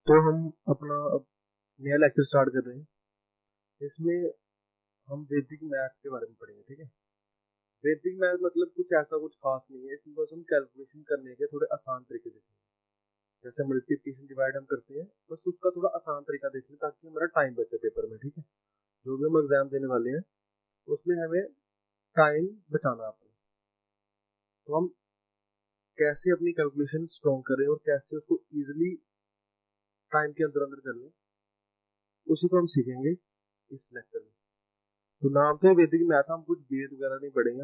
तो हम अपना अब नया लेक्चर स्टार्ट कर रहे हैं। इसमें हम वैदिक मैथ के बारे में पढ़ेंगे, ठीक है। वैदिक मैथ मतलब कुछ ऐसा कुछ खास नहीं है, इसमें बस हम कैलकुलेशन करने के थोड़े आसान तरीके देखेंगे। जैसे मल्टीप्लिकेशन डिवाइड हम करते हैं, बस उसका थोड़ा आसान तरीका देखें ताकि हमारा टाइम बचे पेपर में, ठीक है। जो भी हम एग्जाम देने वाले हैं उसमें हमें टाइम बचाना है अपना। तो हम कैसे अपनी कैलकुलेशन स्ट्रॉन्ग करें और कैसे उसको इजिली टाइम के अंदर अंदर कर लें, उसी को हम सीखेंगे इस लेक्चर में। तो नाम तो है वैदिक मैथ, हम कुछ वेद वगैरह नहीं पढ़ेंगे,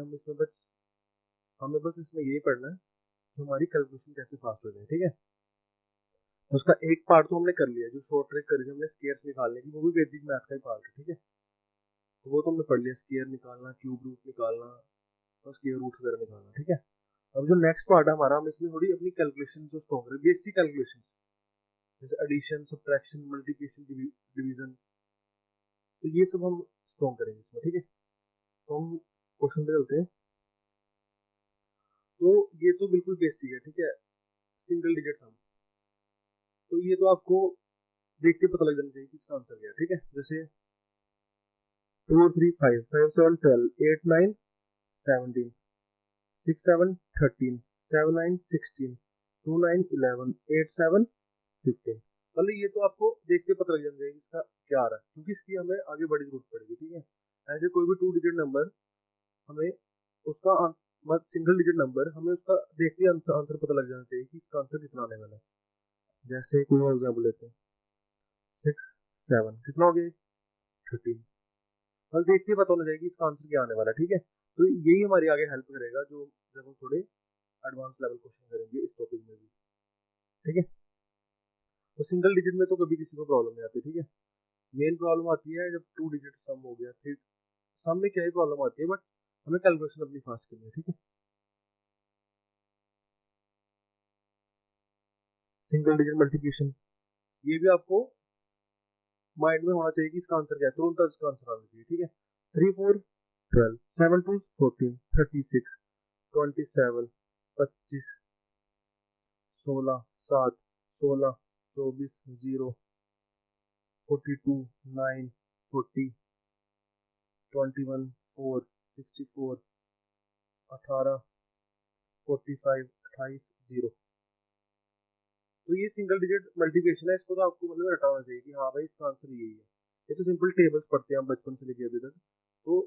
हमें बस इसमें यही पढ़ना है कि हमारी कैलकुलेशन कैसे फास्ट हो जाए, ठीक है। तो उसका एक पार्ट तो हमने कर लिया, जो शॉर्ट ट्रिक करी थी हमने स्केयर्स निकालने की, वो भी वैदिक मैथ का ही पार्ट है, ठीक है। तो वो तो हमने पढ़ लिया, स्केयर निकालना, क्यूब रूट निकालना और स्केयर रूट वगैरह निकालना, ठीक है। अब जो नेक्स्ट पार्ट है हमारा, हम इसमें थोड़ी अपनी कैलकुलेशन जो स्ट्रॉन्ग करें, बेसिक कैलकुलेशन, जैसे एडिशन, सब्ट्रैक्शन, मल्टीप्लिकेशन, डिवीजन, तो ये सब हम स्ट्रॉन्ग करेंगे इसमें, ठीक है। तो हम क्वेश्चन पे चलते हैं। तो ये तो बिल्कुल बेसिक है, ठीक है, सिंगल डिजिट सम। तो ये तो आपको देख के पता लग जाना चाहिए कि इसका आंसर क्या है, ठीक है। जैसे 2 3 5 5 7 12 8 9 17 6 7 13 7 9 16 2 9 11 8 7 15। मतलब ये तो आपको देख के पता लग जाना चाहिए कि इसका क्या आ रहा है, क्योंकि इसकी हमें आगे बड़ी जरूरत पड़ेगी, ठीक है। ऐसे कोई भी 2 डिजिट नंबर हमें उसका सिंगल डिजिट नंबर हमें उसका देख के आंसर पता लग जाना चाहिए कि इसका आंसर कितना आने वाला है। जैसे कोई और एग्जाम्पल लेते हैं, 6 7 कितना हो गया, 13। बस देख के पता होना चाहिए कि इसका आंसर क्या आने वाला है, ठीक है। तो यही हमारी आगे हेल्प करेगा, जो जब हम थोड़े एडवांस लेवल क्वेश्चन करेंगे इस टॉपिक में भी, ठीक है। तो सिंगल डिजिट में तो कभी किसी को प्रॉब्लम नहीं आती, ठीक है। मेन प्रॉब्लम आती है जब 2 डिजिट सम हो गया, फिर सम में क्या ही प्रॉब्लम आती है, बट हमें कैलकुलेशन अपनी फास्ट करनी है, ठीक है। सिंगल डिजिट मल्टीप्लिकेशन, ये भी आपको माइंड में होना चाहिए कि इसका आंसर क्या है, तुरंत इसका आंसर आना चाहिए, ठीक है। 3 4 12 7 2 14 36 27 25 16 7 16 24 0 42 9 40 21 4 64 18 45 28 0। तो ये सिंगल डिजिट मल्टीप्लिकेशन है, इसको तो आपको मतलब रटा होना चाहिए कि हाँ भाई इसका आंसर यही है। ये तो सिंपल टेबल्स पढ़ते हैं हम बचपन से लेके अभी तक, तो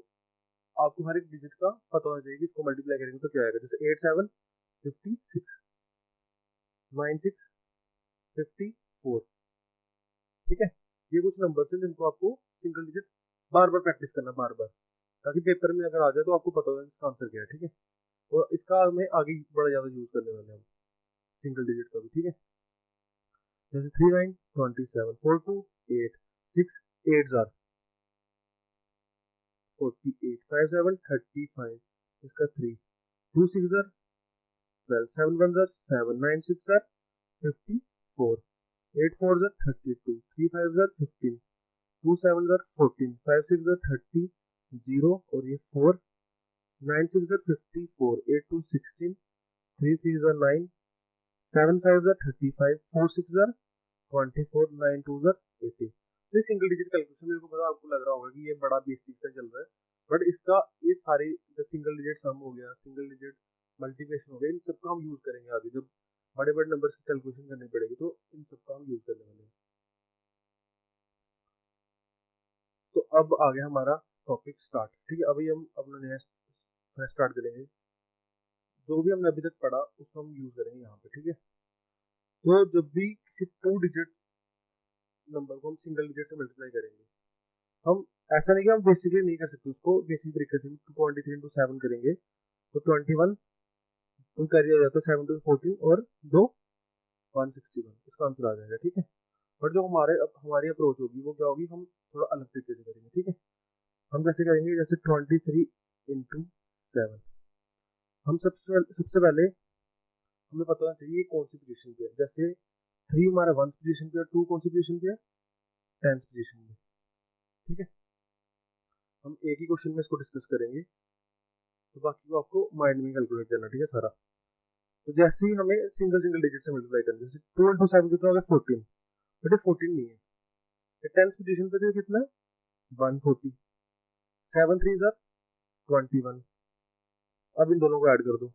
आपको हर एक डिजिट का पता होना चाहिए कि इसको मल्टीप्लाई करेंगे तो क्या आएगा। जैसे 8 7 56 9 6 54, ठीक है। ये कुछ नंबर है जिनको आपको सिंगल डिजिट बार बार प्रैक्टिस करना, बार बार, ताकि पेपर में अगर आ जाए तो आपको पता होगा इसका आंसर क्या है, ठीक है। और इसका हमें आगे बड़ा ज्यादा यूज करने वाले हैं हम, सिंगल डिजिट का भी, ठीक है। जैसे 3 9 27 42 8 6 8 48 5 7 35, इसका 3 2 6 12 7 1 7 9 6 54 8 4 32 3 5 15 2 7 14 5 6 30 0 और ये 4 9 6 54 8 2 16 3 3 9 7 5 35 4 6 24 9 2 80। तो सिंगल डिजिट कैलकुलेशन मेरे को पता आपको लग रहा होगा कि ये बड़ा बेसिक सा चल रहा है, बट इसका ये सारे सिंगल डिजिट सम हो गया, सिंगल डिजिट मल्टीप्लिकेशन हो गया, इन सबका हम यूज करेंगे आगे जब बड़े बड़े नंबर्स की कैलकुलेशन करनी पड़ेगी, तो इन सबका हम यूज करने वाले हैं। तो अब आ गया हमारा टॉपिक स्टार्ट, ठीक है। अभी हम अपना नया स्टार्ट करेंगे, जो भी हमने अभी तक पढ़ा उसको हम यूज करेंगे यहाँ पे, ठीक है। तो जब भी किसी 2 डिजिट नंबर को हम सिंगल डिजिट से मल्टीप्लाई करेंगे, हम ऐसा नहीं कि हम बेसिकली नहीं कर सकते उसको, बेसिक तरीके से 23 इंटू 7 करेंगे तो 21 टू कैरी हो जाता है, 7 टू 14 और 2 161, इसका आंसर आ जाएगा, ठीक है। बट जो हमारी अप्रोच होगी वो क्या होगी, हम थोड़ा अलग तरीके से करेंगे, ठीक है। हम कैसे करेंगे, जैसे 23 इंटू 7, हम सबसे पहले हमें पता होना चाहिए कौन सी पोजीशन पे है। जैसे 3 हमारा 1 पोजीशन पे है, 2 कौन सी पोजीशन पे है, 10 पोजीशन में, ठीक है। हम एक ही क्वेश्चन में इसको डिस्कस करेंगे, तो बाकी को आपको माइंड में कैलकुलेट करना, ठीक है सारा। तो जैसे ही हमें सिंगल सिंगल डिजिट से मल्टीप्लाई करना, जैसे 2 इंटू 7 कितना हो गया, 14। बट ये 14 नहीं है। ये 10th पोजीशन पे तो कितना है 140, 7 3 जार 21। अब इन दोनों को ऐड कर दो,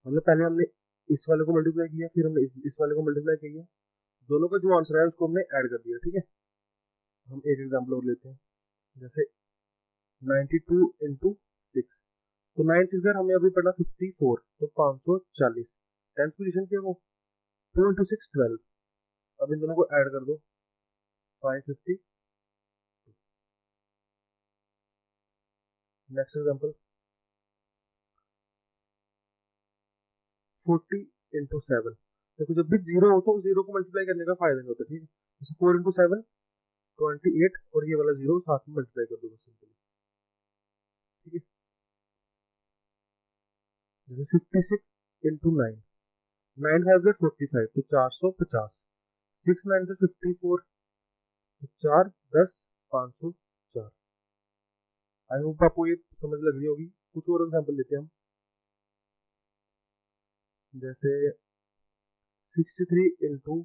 मतलब पहले हमने इस वाले को मल्टीप्लाई किया, फिर हमने इस वाले को मल्टीप्लाई किया, दोनों का जो आंसर है उसको हमने ऐड कर दिया। ठीक है, हम एक एग्जाम्पल और लेते हैं, जैसे 92 इंटू 6, तो 9 6 हमें अभी पढ़ा 54, तो 540। 10th पोजीशन पे वो 2 इंटू 6 12। अब इन दोनों को ऐड कर दो 550। Next example 40 into 7। देखो जब भी जीरो हो तो जीरो को मल्टीप्लाई करने का फायदा नहीं होता। ठीक है, जैसे 4 इंटू 7 28, और ये वाला जीरो साथ में मल्टीप्लाई कर दो बस सिंपली। ठीक है, जैसे 56 इंटू 9, 9 5 45, तो 450। 6 9 से 54, तो 4 10 504। आई होप आपको ये समझ लग रही होगी। कुछ और एग्जाम्पल लेते हैं हम, जैसे 63 इंटू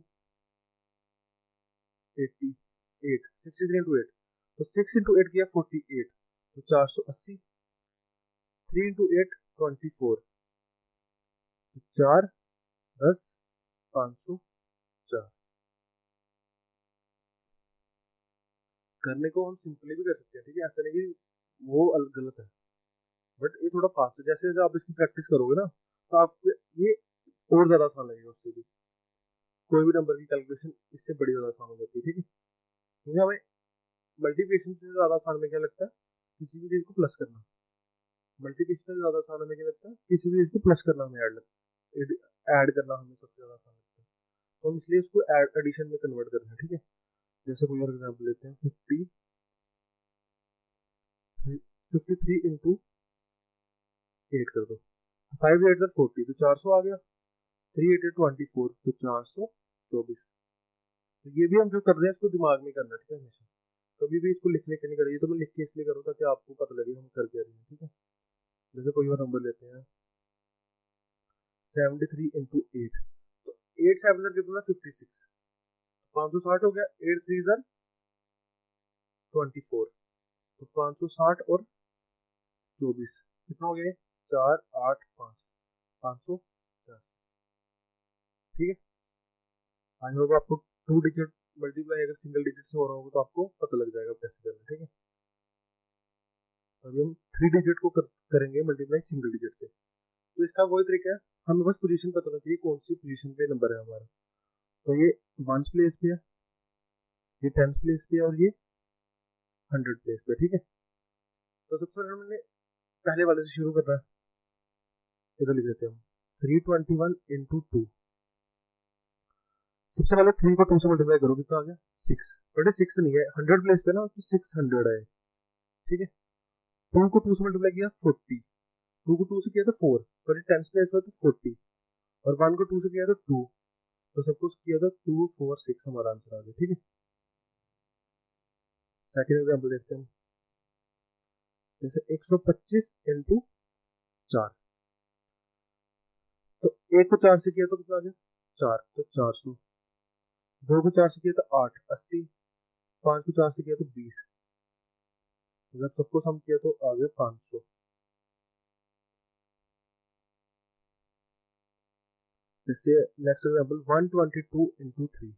88, 63 इंटू 8, तो 6 इंटू 8 किया 48, तो 480। 3 इंटू 8 24, तो 4 10 504। करने को हम सिंपली भी कर सकते हैं। ठीक है, ऐसा नहीं कि वो गलत है, बट ये थोड़ा फास्ट है। जैसे जैसे आप इसकी प्रैक्टिस करोगे ना, तो आपको ये और ज्यादा आसान लगेगा। उससे भी कोई भी नंबर की कैलकुलेशन इससे बड़ी ज्यादा आसान हो जाती है। ठीक है, क्योंकि हमें मल्टीप्लिकेशन से ज्यादा आसान में क्या लगता है, किसी भी चीज को प्लस करना। मल्टीप्लिकेशन से ज्यादा आसान हमें क्या लगता है, किसी भी चीज को प्लस करना, हमें ऐड करना हमें सबसे ज्यादा आसान लगता है। तो हम इसलिए इसको एडिशन में कन्वर्ट करना है। ठीक है, जैसे कोई और एग्जाम्पल लेते हैं, 53 इंटू 8 कर दो, 5 8 40, तो 400 आ गया। 3 8 24, तो 424। तो ये भी हम जो कर रहे हैं इसको दिमाग में करना। ठीक है, हमेशा कभी भी इसको लिखने के नहीं करिए। तो मैं लिख के इसलिए करूँ ताकि आपको पता लगे हम कर क्या रहे हैं। ठीक है, जैसे कोई और नंबर लेते हैं, 73 इंटू 8, तो 8 7 कितना 56, 560 हो गया। 8 3 24, तो 560 और 24 कितना हो गया, 4 8 5 540। ठीक है, आई होप आपको टू डिजिट मल्टीप्लाई अगर सिंगल डिजिट से हो रहा होगा तो आपको पता लग जाएगा कैसे करना है। ठीक है, अभी हम 3 डिजिट को करेंगे मल्टीप्लाई सिंगल डिजिट से। तो इसका वही तरीका है, हमें बस पोजीशन पता होना चाहिए कौन सी पोजीशन पे नंबर है हमारा। तो ये 1 प्लेस पे है, ये 10 प्लेस पे है, और ये 100 प्लेस पे। ठीक है, तो सबसे पहले हमने पहले वाले से शुरू करना है। इधर लिख देते हैं हम 321 इंटू 2। सबसे पहले 3 को 2 से मल्टीप्लाई करो, कितना आ गया 6। बट 6 नहीं है, 100 प्लेस पे ना, तो 600 है। ठीक है, 2 को 2 से मल्टीप्लाई किया 40, 2 को 2 से किया तो 4, पर 10 प्लेस पे तो 40, और 1 को 2 से किया तो 2, तो सब कुछ किया तो 2 4 6 हमारा आंसर आ गया। ठीक है, सेकंड एग्जांपल देखते हैं, जैसे 125 इंटू 4। तो 1 को 4 से किया तो कितना आ गया 4, तो 400। 2 को 4 से किया तो 8 80। 5 को 4 से किया तो 20, मतलब सबको सम किया तो आ गया 500। जैसे नेक्स्ट एग्जांपल 122 इंटू 3।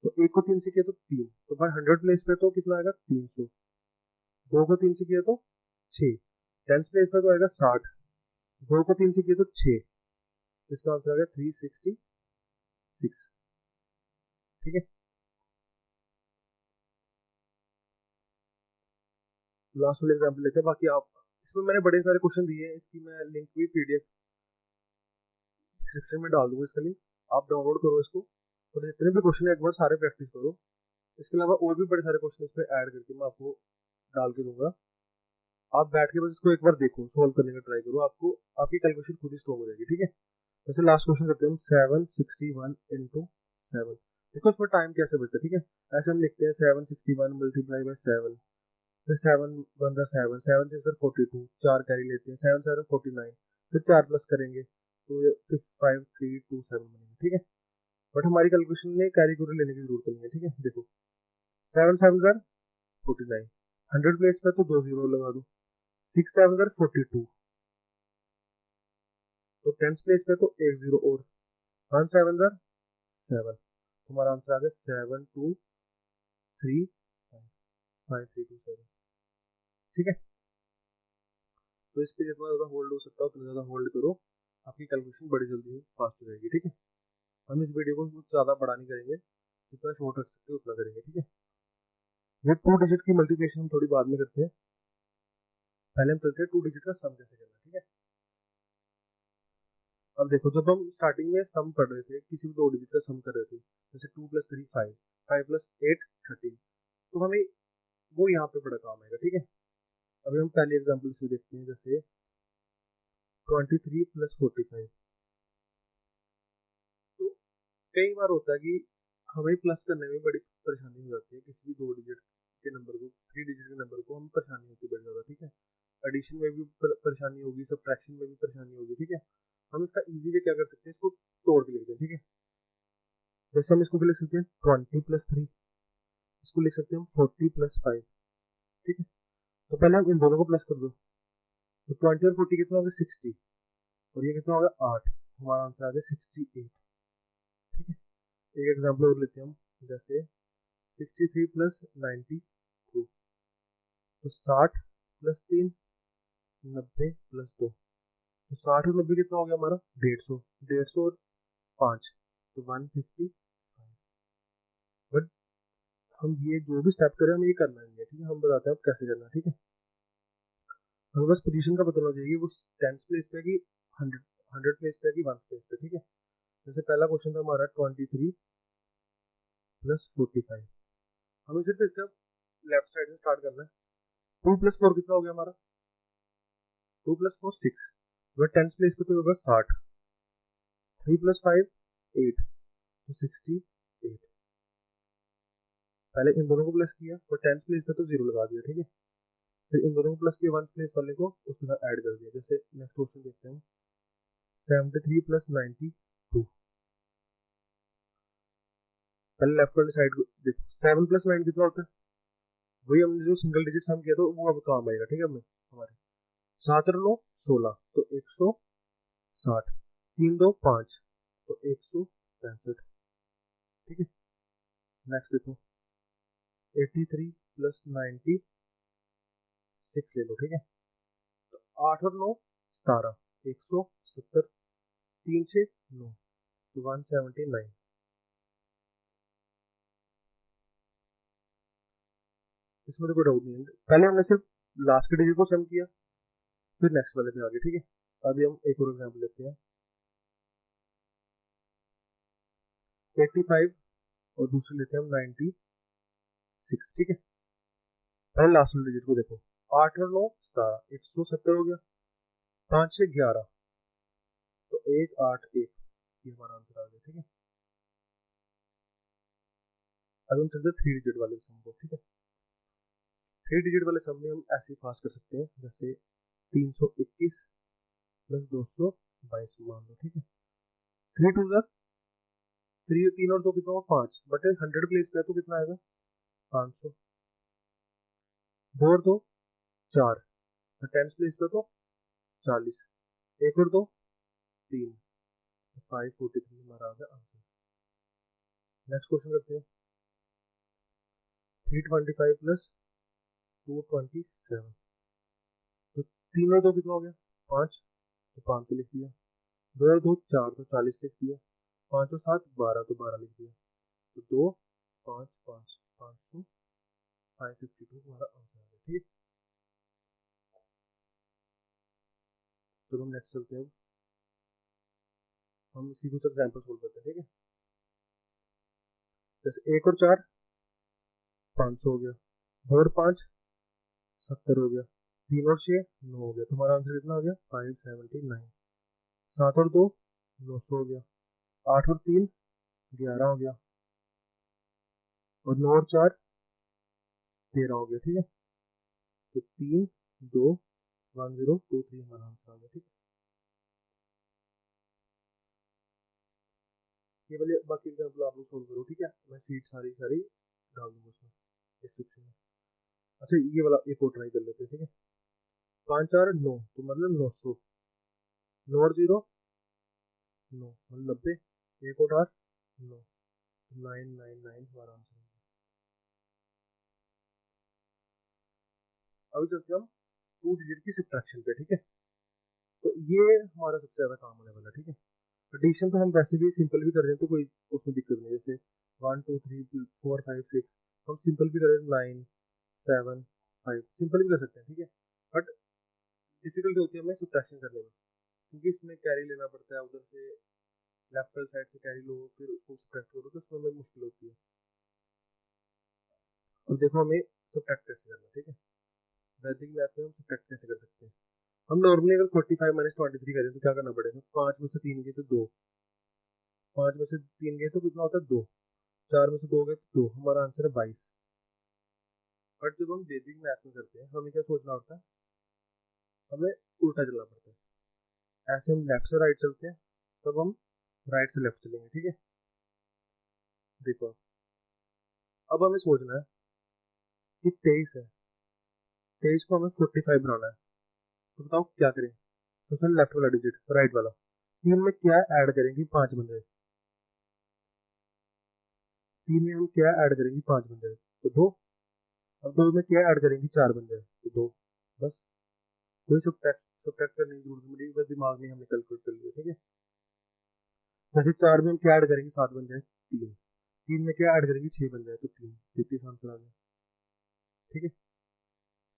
तो 1 को 3 से किया तो 3, तो भाई 100 प्लेस पे तो कितना आएगा 300। 2 को 3 से किया तो 6, 10 प्लेस पे तो आएगा 60। 2 को 3 से किया तो 6, इसका आंसर आ गया 366। ठीक है, लास्ट वाले एग्जांपल लेते हैं। बाकी आप इसमें मैंने बड़े सारे क्वेश्चन दिए हैं, इसकी मैं लिंक भी पीडीएफ डिस्क्रिप्शन में डाल दूंगा। इसका लिंक आप डाउनलोड करो इसको, और जितने भी क्वेश्चन है एक बार सारे प्रैक्टिस करो। इसके अलावा और भी बड़े सारे क्वेश्चन इसमें ऐड करके मैं आपको डाल के दूंगा। आप बैठ के बस इसको एक बार देखो, सोल्व करने का ट्राई करो, आपको आपकी कैलकुलेशन खुद ही स्ट्रॉन्ग हो जाएगी। ठीक है, जैसे लास्ट क्वेश्चन करते हैं हम 761 इंटू 7। देखो इसमें टाइम कैसे बचता है। ठीक है, ऐसे हम लिखते हैं 761 मल्टीप्लाई बाई 7, फिर 7 1 7, 7 6 42, 4 कैरी लेते हैं, 7 7 49, फिर 4 प्लस करेंगे तो 5327 बनेगा। ठीक है, बट हमारी कैलकुलेशन में कैरी फॉरवर्ड लेने की जरूरत नहीं है, ठीक है। देखो 7 7 जार 49, 100 प्लेस पे तो 2 जीरो लगा दो, 6 7 जार 42, तो 10 प्लेस पे तो 1 जीरो और 1 7 जार 7, तुम्हारा आंसर आ गया 7 2 3 5 3 2 7, ठीक है। तो इस पे जितना ज्यादा होल्ड हो सकता है उतना ज्यादा होल्ड करो, आपकी कैलकुलेशन बड़ी जल्दी फास्ट हो जाएगी, ठीक है। हम इस वीडियो को कुछ ज्यादा बड़ा नहीं करेंगे, जितना शॉर्ट रख सकते हैं उतना करेंगे, ठीक है। ये 2 डिजिट की मल्टीप्लिकेशन हम थोड़ी बाद में करते हैं, पहले हम चलते हैं 2 डिजिट का सम कैसे करना है, ठीक है। अब देखो जब हम स्टार्टिंग में सम पढ़ रहे थे, किसी भी 2 डिजिट का सम कर रहे थे, जैसे 2 + 3 5, 5 + 8 13, तो हमें वो यहाँ पे बड़ा काम आएगा, ठीक है। अभी हम पहले एग्जाम्पल से देखते हैं, जैसे 23 + 45। तो कई बार होता है कि हमें प्लस करने में बड़ी परेशानी हो जाती है, किसी भी 2 डिजिट के नंबर को, 3 डिजिट के नंबर को हमें परेशानी होती है बड़ी ज्यादा, ठीक है। एडिशन में भी परेशानी होगी, सब्ट्रैक्शन में भी परेशानी होगी, ठीक है। हम इसका इजी वे क्या कर सकते हैं, इसको तोड़ के लिखते हैं, ठीक है। जैसे हम इसको लिख सकते हैं 20 + 3, इसको लिख सकते हैं हम 40 + 5, ठीक है। तो पहले हम इन दोनों को प्लस कर दो, तो 20 और 40 कितना हो गया 60, और ये कितना हो गया 8, हमारा आंसर आ गया 68, ठीक है। एक एग्जाम्पल और लेते हैं हम, जैसे 63 + 92, तो 60 + 3 90 + 2, तो 60 और 90 कितना हो गया हमारा 150, 150 और 5 तो 150। बट हम ये जो भी स्टेप करें हमें ये करना नहीं है, ठीक है। हम बताते हैं अब कैसे करना है, ठीक है। हमें बस पोजीशन का पता होना चाहिए, वो 10 प्लेस पे कि 100 प्लेस पे कि 1 प्लेस पे, ठीक है। जैसे पहला क्वेश्चन था हमारा 23 + 45, हमें सिर्फ इसका लेफ्ट साइड से स्टार्ट करना है। 2 + 4 कितना हो गया हमारा 2 + 4 6, वह 10 प्लेस पे तो होगा 60, 3 + 5 8, तो 68। पहले इन दोनों को प्लस किया और 10 प्लेस पे तो 0 लगा दिया, ठीक है। फिर इन दोनों को प्लस किया 1 प्लेस वाले को उसके साथ ऐड कर दिया। जैसे नेक्स्ट क्वेश्चन देखते हैं 73 + 92, पहले लेफ्ट वाली साइड को देखो 7 + 9 कितना होता है, वही हमने जो सिंगल डिजिट सम किया था वो अब काम आएगा, ठीक है। हमें हमारे 7 और 9 16, तो 160, 3 2 5, तो 165, ठीक है। नेक्स्ट देखो 83 + 96 ले लो, ठीक है। तो 8 और 9 17, 170, 3 6 9, तो 179। इसमें तो कोई डाउट नहीं है, पहले हमने सिर्फ लास्ट के डिजिट को सम किया, फिर नेक्स्ट वाले पे आ गए, ठीक है। अभी हम एक और एग्जाम्पल लेते हैं 85 और दूसरे लेते हैं हम 96, ठीक है। पहले लास्ट वाले डिजिट को देखो 8 और 9 17, 170 हो गया, 5 6 11, तो 1 8 1, ये हमारा आंसर आ गया, ठीक है। अब हम चलते हैं 3 डिजिट वाले सम को, ठीक है। 3 डिजिट वाले सम में हम ऐसे ही पास कर सकते हैं, जैसे 321 + 222 मान लो, ठीक है। 3 2 जार 3, 3 और 2 कितना होगा 5, बट 100 प्लेस पे है तो कितना आएगा 500, 2 और 2 4, 10 प्लेस पे तो 40, 1 और 2 3, 543 हमारा आ गया आंसर। नेक्स्ट क्वेश्चन करते हैं 325 + 227, तो 3 और 2 कितना हो गया 5, तो 500 लिख दिया, 2 और 2 4, तो 40 लिख दिया, 5 और 7 12, तो 12 लिख दिया, तो 2 5 5 500 552 हमारा आंसर आ गया, ठीक है। चलो हम नेक्स्ट चलते हैं, हम इसी कुछ एग्जाम्पल सोल्व करते हैं, ठीक है। जैसे 1 और 4 500 हो गया, 2 और 5 70 हो गया, 3 और 6 9 हो गया, तुम्हारा आंसर कितना हो गया 579, 7 और 2 900 हो गया, 8 और 3 11 हो गया, और 9 और 4 13 हो गया, ठीक है। तो 3 2 1 0 2 3 हमारा आंसर आ गया, ठीक है। ये वाले बाकी एग्जाम्पल आप लोग सोल्व करो, ठीक है। मैं शीट सारी सारी डाल दूंगा उसमें डिस्क्रिप्शन में। अच्छा ये वाला एक और ट्राई कर लेते हैं, ठीक है। 5 4 9 तो मतलब 900, 9 और 0 9 मतलब 90, एक और 8 9, 999 हमारा आंसर है। अभी चलते हैं हम 2 डिजिट की सब्ट्रैक्शन पे, ठीक है। तो ये हमारा सबसे ज्यादा काम होने वाला है, ठीक है। एडिशन तो हम वैसे भी सिंपल भी कर रहे हैं तो कोई उसमें दिक्कत नहीं है। जैसे 1 2 3 4 5 6 हम सिंपल भी कर रहे हैं, 9 7 5 सिंपल भी कर सकते हैं, ठीक है। बट डिफिकल्ट होती है हमें सब्ट्रैक्शन करने में, क्योंकि इसमें कैरी लेना पड़ता है, उधर से लेफ्ट साइड से कैरी लो फिर उसको सब्ट्रैक्ट करो, तो उसमें हमें मुश्किल होती है। अब देखो हमें सब्ट्रैक्ट कैसे करना है, ठीक है। वैदिक मैथ में हम सब्ट्रैक्ट कैसे कर सकते हैं। हम नॉर्मली अगर 45 - 23 करें तो क्या करना पड़ेगा, 5 में से 3 गए तो 2, 5 में से 3 गए तो कितना होता है 2, 4 में से 2 गए तो 2, हमारा आंसर है 22। बट जब हम वैदिक मैथ में करते हैं हमें क्या सोचना होता है, हमें उल्टा चलना पड़ता है। ऐसे हम लेफ्ट से राइट चलते हैं, तब हम राइट से लेफ्ट चलेंगे, ठीक है। देखो अब हमें सोचना है कि 23 है, 23 को हमें 45 बनाना है, तो बताओ क्या करें। सबसे लेफ्ट वाला डिजिट राइट वाला, 3 में क्या ऐड करेंगे, 5 बन जाए। 3 में हम क्या ऐड करेंगे, 5 बन जाए तो 2। अब 2 में क्या ऐड करेंगे, 4 बन जाए तो 2। बस कोई सब्ट्रैक्ट सब्ट्रैक्ट करने की जरूरत नहीं, बस दिमाग में हमने कैलकुलेट कर लिया, ठीक है। जैसे 4 में हम क्या ऐड करेंगे, 7 बन जाए 3, 3 में क्या ऐड करेंगे, 6 बन जाए तो 3, 33 आंसर आ गया, ठीक है।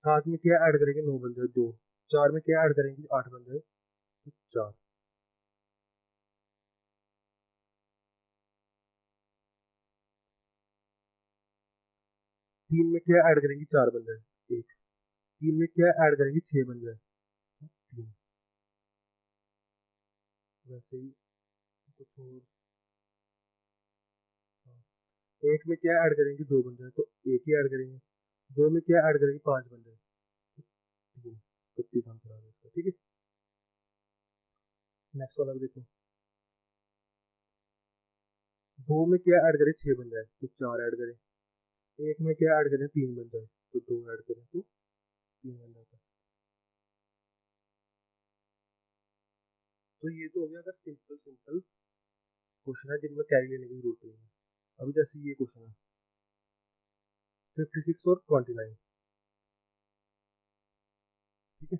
7 में क्या ऐड करेंगे, 9 बन जाए 2, 4 में क्या ऐड करेंगे, 8 बन जाए तो 4। 3 में क्या ऐड करेंगे, 4 बन जाए 1, 3 में क्या ऐड करेंगे, 6 बन जाए 3। वैसे ही कुछ और, हाँ। 1 में क्या ऐड करेंगे, 2 बन जाए तो 1 ही ऐड करेंगे। 2 में क्या ऐड करेंगे, 5 बन जाए तो 3, 32 आंसर आ गया इसका, ठीक है। नेक्स्ट वाला भी देखो, 2 में क्या ऐड करें, 6 बन जाए तो 4 ऐड करें। 1 में क्या ऐड करें, 3 बन जाए तो 2 ऐड करें तो 3 बन जाता है। तो ये तो हो गया अगर सिंपल सिंपल क्वेश्चन है जिनमें कैरी लेने की जरूरत नहीं है। अभी जैसे ये क्वेश्चन है 56 और 29, ठीक है।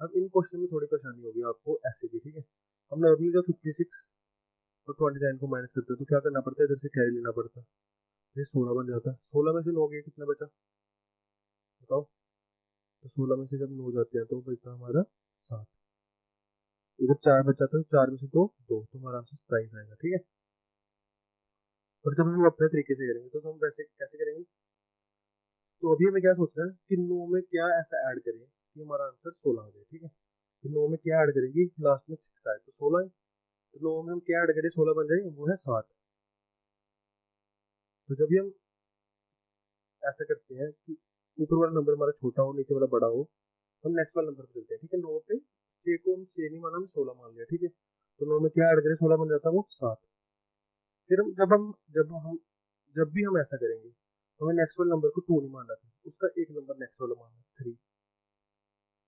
अब इन क्वेश्चन में थोड़ी परेशानी होगी आपको ऐसे की, ठीक है। हम नॉर्मली जब 56 और 29 को माइनस करते हैं तो क्या करना पड़ता है, इधर से कैरी लेना पड़ता है, ये 16 बन जाता है। 16 में से 9 गए कितना बचा, बताओ। तो 16 में से जब 9 जाते हैं तो बचता हमारा 7, इधर 4 बचा था तो 4 में से 2 2, तो हमारा आंसर 27 आएगा, ठीक है। और जब हम अपने तरीके से करेंगे तो हम वैसे कैसे करेंगे, तो अभी हमें क्या सोचना है कि 9 में क्या ऐसा ऐड करें कि हमारा आंसर 16 आ जाए, ठीक है। तो 9 में क्या ऐड करेंगे, लास्ट में 6 आए तो 16 है, तो 9 में हम क्या ऐड करें, 16 बन जाए, वो है 7। तो जब भी हम ऐसा करते हैं कि ऊपर वाला नंबर हमारा छोटा हो नीचे वाला बड़ा हो, हम नेक्स्ट वाला नंबर पे चलते हैं, ठीक है। 9 पे 6 को हम 6 नहीं माना, हम 16 मान लिया, ठीक है। तो 9 में क्या ऐड करें, 16 बन जाता है वो 7। फिर जब भी हम ऐसा करेंगे तो हमें नेक्स्ट वाले नंबर को 2 नहीं मानना था, उसका एक नंबर नेक्स्ट वाला मानना है 3।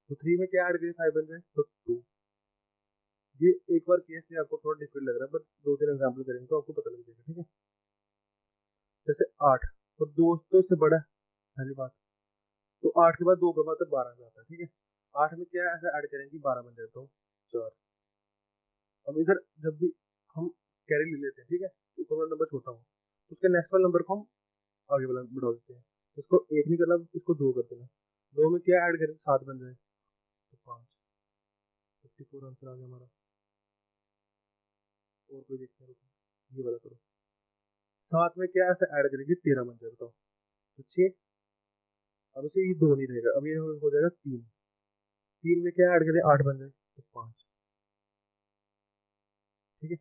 तो 3 में क्या ऐड करें, 5 बन जाए तो 2। ये एक बार केस में आपको थोड़ा डिफिकल्ट लग रहा है, बट 2 3 एग्जाम्पल करेंगे तो आपको पता लग जाएगा, ठीक है। जैसे 8 और 2 तो इससे बड़ा है, पहली बात। तो 8 के बाद 2 के बाद तो 12 में आता है, ठीक है। 8 में क्या ऐसा ऐड करेंगे, 12 बन जाए तो 4। अब इधर जब भी हम कैरी ले लेते हैं, ठीक है, ऊपर वाला नंबर छोटा हो तो उसके नेक्स्ट वाले नंबर को हम आगे वाला बढ़ा देते हैं। इसको 1 नहीं करना, इसको 2 कर देना। 2 में क्या ऐड करें, 7 बन जाए तो 5, 54 आंसर आ गया हमारा। और कोई देखते हैं, रुको, ये वाला करो। 7 में क्या ऐसा ऐड करेंगे, 13 बन जाए, बताओ तो 6। अब इसे ये 2 नहीं रहेगा, अब ये हो जाएगा 3। 3 में क्या ऐड करें, 8 बन जाए तो 5, ठीक है।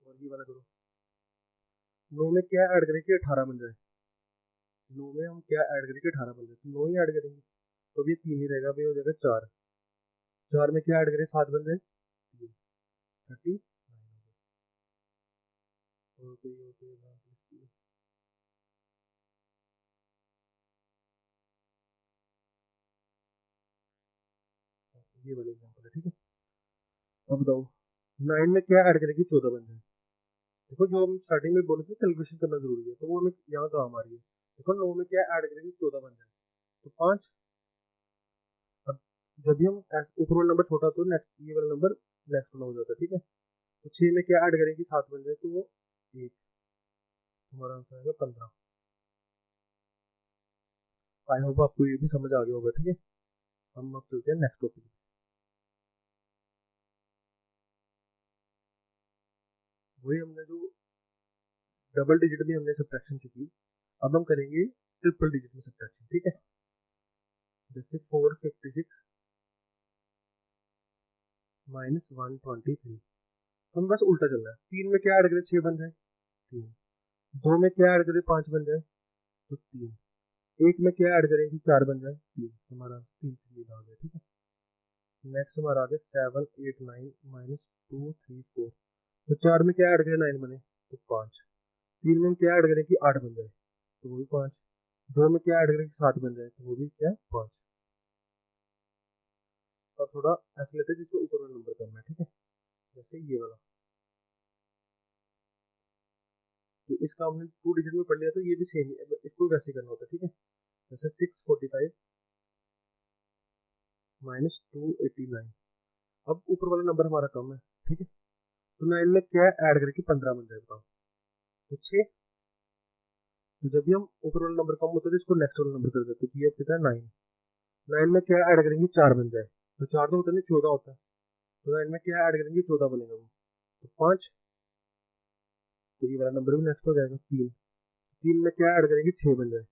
और ये वाला करो, 9 में क्या ऐड करें कि 18 बन जाए। 9 में हम क्या ऐड करेंगे, 18 बन जाए तो 9 ही ऐड करेंगे, तो अब ये 3 ही रहेगा, अब ये हो जाएगा 4। 4 में क्या ऐड करें, 7 बन जाए 3, 39। और कोई एग्जाम्पल, ये वाला एग्जाम्पल है, ठीक है। अब बताओ 9 में क्या ऐड करेगी 14 बन जाए। देखो जो हम स्टार्टिंग में बोले थे कैलकुलेशन करना जरूरी है, तो वो हमें यहाँ काम आ रही है। देखो 9 में क्या ऐड करेगी 14 बन जाए, तो 5। अब जब भी हम ऊपर वाला नंबर छोटा तो नेक्स्ट ये वाला नंबर नेक्स्ट वाला हो जाता है, ठीक है। तो 6 में क्या ऐड करेगी 7 बन जाए, तो वो 1। हमारा आंसर आएगा 15। आई होप आपको ये भी समझ आ गया होगा, ठीक है। हम अब चलते हैं नेक्स्ट टॉपिक। वही हमने जो डबल डिजिट में हमने सब्ट्रैक्शन सीखी, अब हम करेंगे ट्रिपल डिजिट में सब्ट्रैक्शन, ठीक है। जैसे 456 माइनस 123, तो हम बस उल्टा चलना है। 3 में क्या ऐड करें 6 बन जाए, 3। 2 में क्या ऐड करें 5 बन जाए, तो 3। 1 में क्या ऐड करेंगे 4 बन जाए, 3। हमारा 3 से आ गया, ठीक है। नेक्स्ट हमारा आ गया 7 8 9 माइनस 2 3 4। तो 4 में क्या ऐड करें 9 बने, तो 5। 3 में हम क्या ऐड करें कि 8 बन जाए, तो वो भी 5। 2 में क्या ऐड करें कि 7 बन जाए, तो वो भी क्या 5। और थोड़ा ऐसे लेते हैं जिसको ऊपर वाला नंबर करना है, ठीक है। जैसे ये वाला, तो इसका हमने 2 डिजिट में पढ़ लिया, तो ये भी सेम है, इसको वैसे ही करना होता है, ठीक है। जैसे 645 माइनस 289। अब ऊपर वाला नंबर हमारा कम है, ठीक है। तो 9 में क्या ऐड करके 15 बन जाए, बताओ। तो 6। तो जब भी हम ऊपर वाला नंबर कम होता है तो इसको नेक्स्ट वाला नंबर कर देते हैं, तो ये कितना है 9। 9 में क्या ऐड करेंगे 4 बन जाए, तो 4 तो होता नहीं 14 होता है। तो 9 में क्या ऐड करेंगे 14 बनेगा वो, तो 5। तो ये वाला नंबर भी नेक्स्ट हो जाएगा 3। 3 में क्या ऐड करेंगे 6 बन जाए,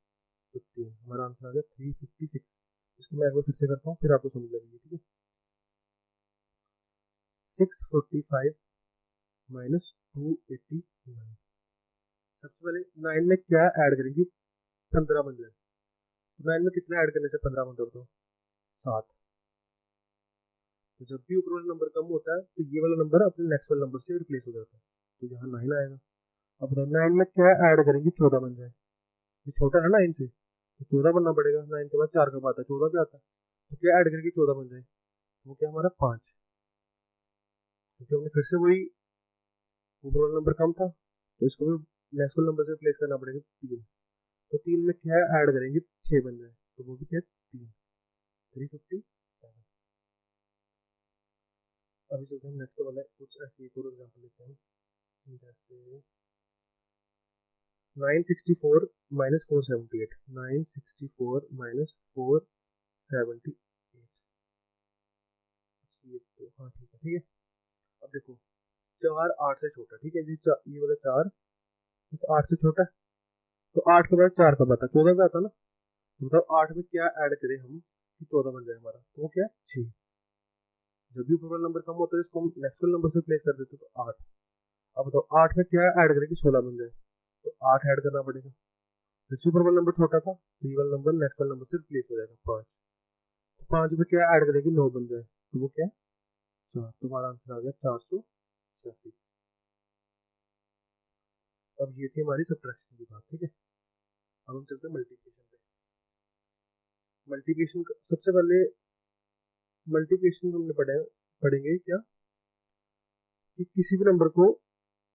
तो 3। हमारा आंसर आ गया 356। इसको मैं एक बार फिर से करता हूँ, फिर आपको समझ लगेगी, ठीक है। 645 माइनस 289। सबसे पहले 9 में क्या ऐड करेंगे 15 बन जाए, तो 9 में कितना ऐड करने से 15 बनता है, बताओ। 7। तो जब भी ऊपर वाला नंबर कम होता है तो ये वाला नंबर अपने नेक्स्ट वाले नंबर से रिप्लेस हो जाता है, तो यहाँ 9 आएगा। अब बताओ 9 में क्या ऐड करेंगे 14 बन जाए, ये छोटा है 9 से, तो 14 बनना पड़ेगा। 9 के बाद 4 कब आता है, 14 पे आता है। तो क्या ऐड करेंगे 14 बन जाए, वो क्या हमारा 5। क्योंकि हमने फिर से वही ऊपर वाला नंबर कम था, तो इसको भी नेक्स्ट वाले नंबर से रिप्लेस करना पड़ेगा 3। तो 3 में क्या ऐड करेंगे 6 बन जाए, तो वो भी क्या 3। 350। अभी चलते हैं नेक्स्ट वाला, कुछ ऐसे एक और एग्जाम्पल लेते हैं। जैसे 964 माइनस 478। 964 माइनस 478। ये तो हाँ ठीक है, ठीक है। अब देखो 4 8 से छोटा, ठीक है जी। ये वाला 4 इस 8 से छोटा है, तो 8 के बाद 4 कब आता है, 14 पे आता है ना। तो मतलब 8 में क्या ऐड करें हम कि 14 बन जाए हमारा, तो वो क्या है 6। जब भी ऊपर वाला नंबर कम होता है इसको हम नेक्स्ट वाले नंबर से प्लेस कर देते हैं, तो 8। अब बताओ 8 में क्या ऐड करें कि 16 बन जाए, तो 8 ऐड करना पड़ेगा। जैसे ऊपर वाला नंबर छोटा था, तो ये वाला नंबर नेक्स्ट वाले नंबर से रिप्लेस हो जाएगा 5। तो 5 में क्या ऐड करेगी 9 बन जाए, तो वो क्या है 4। तुम्हारा आंसर आ गया 486। अब ये थी हमारी सब्ट्रैक्शन की बात, ठीक है। अब हम चलते हैं मल्टीप्लिकेशन पे। मल्टीप्लिकेशन सबसे पहले मल्टीप्लिकेशन हमने पढ़ेंगे क्या, कि किसी भी नंबर को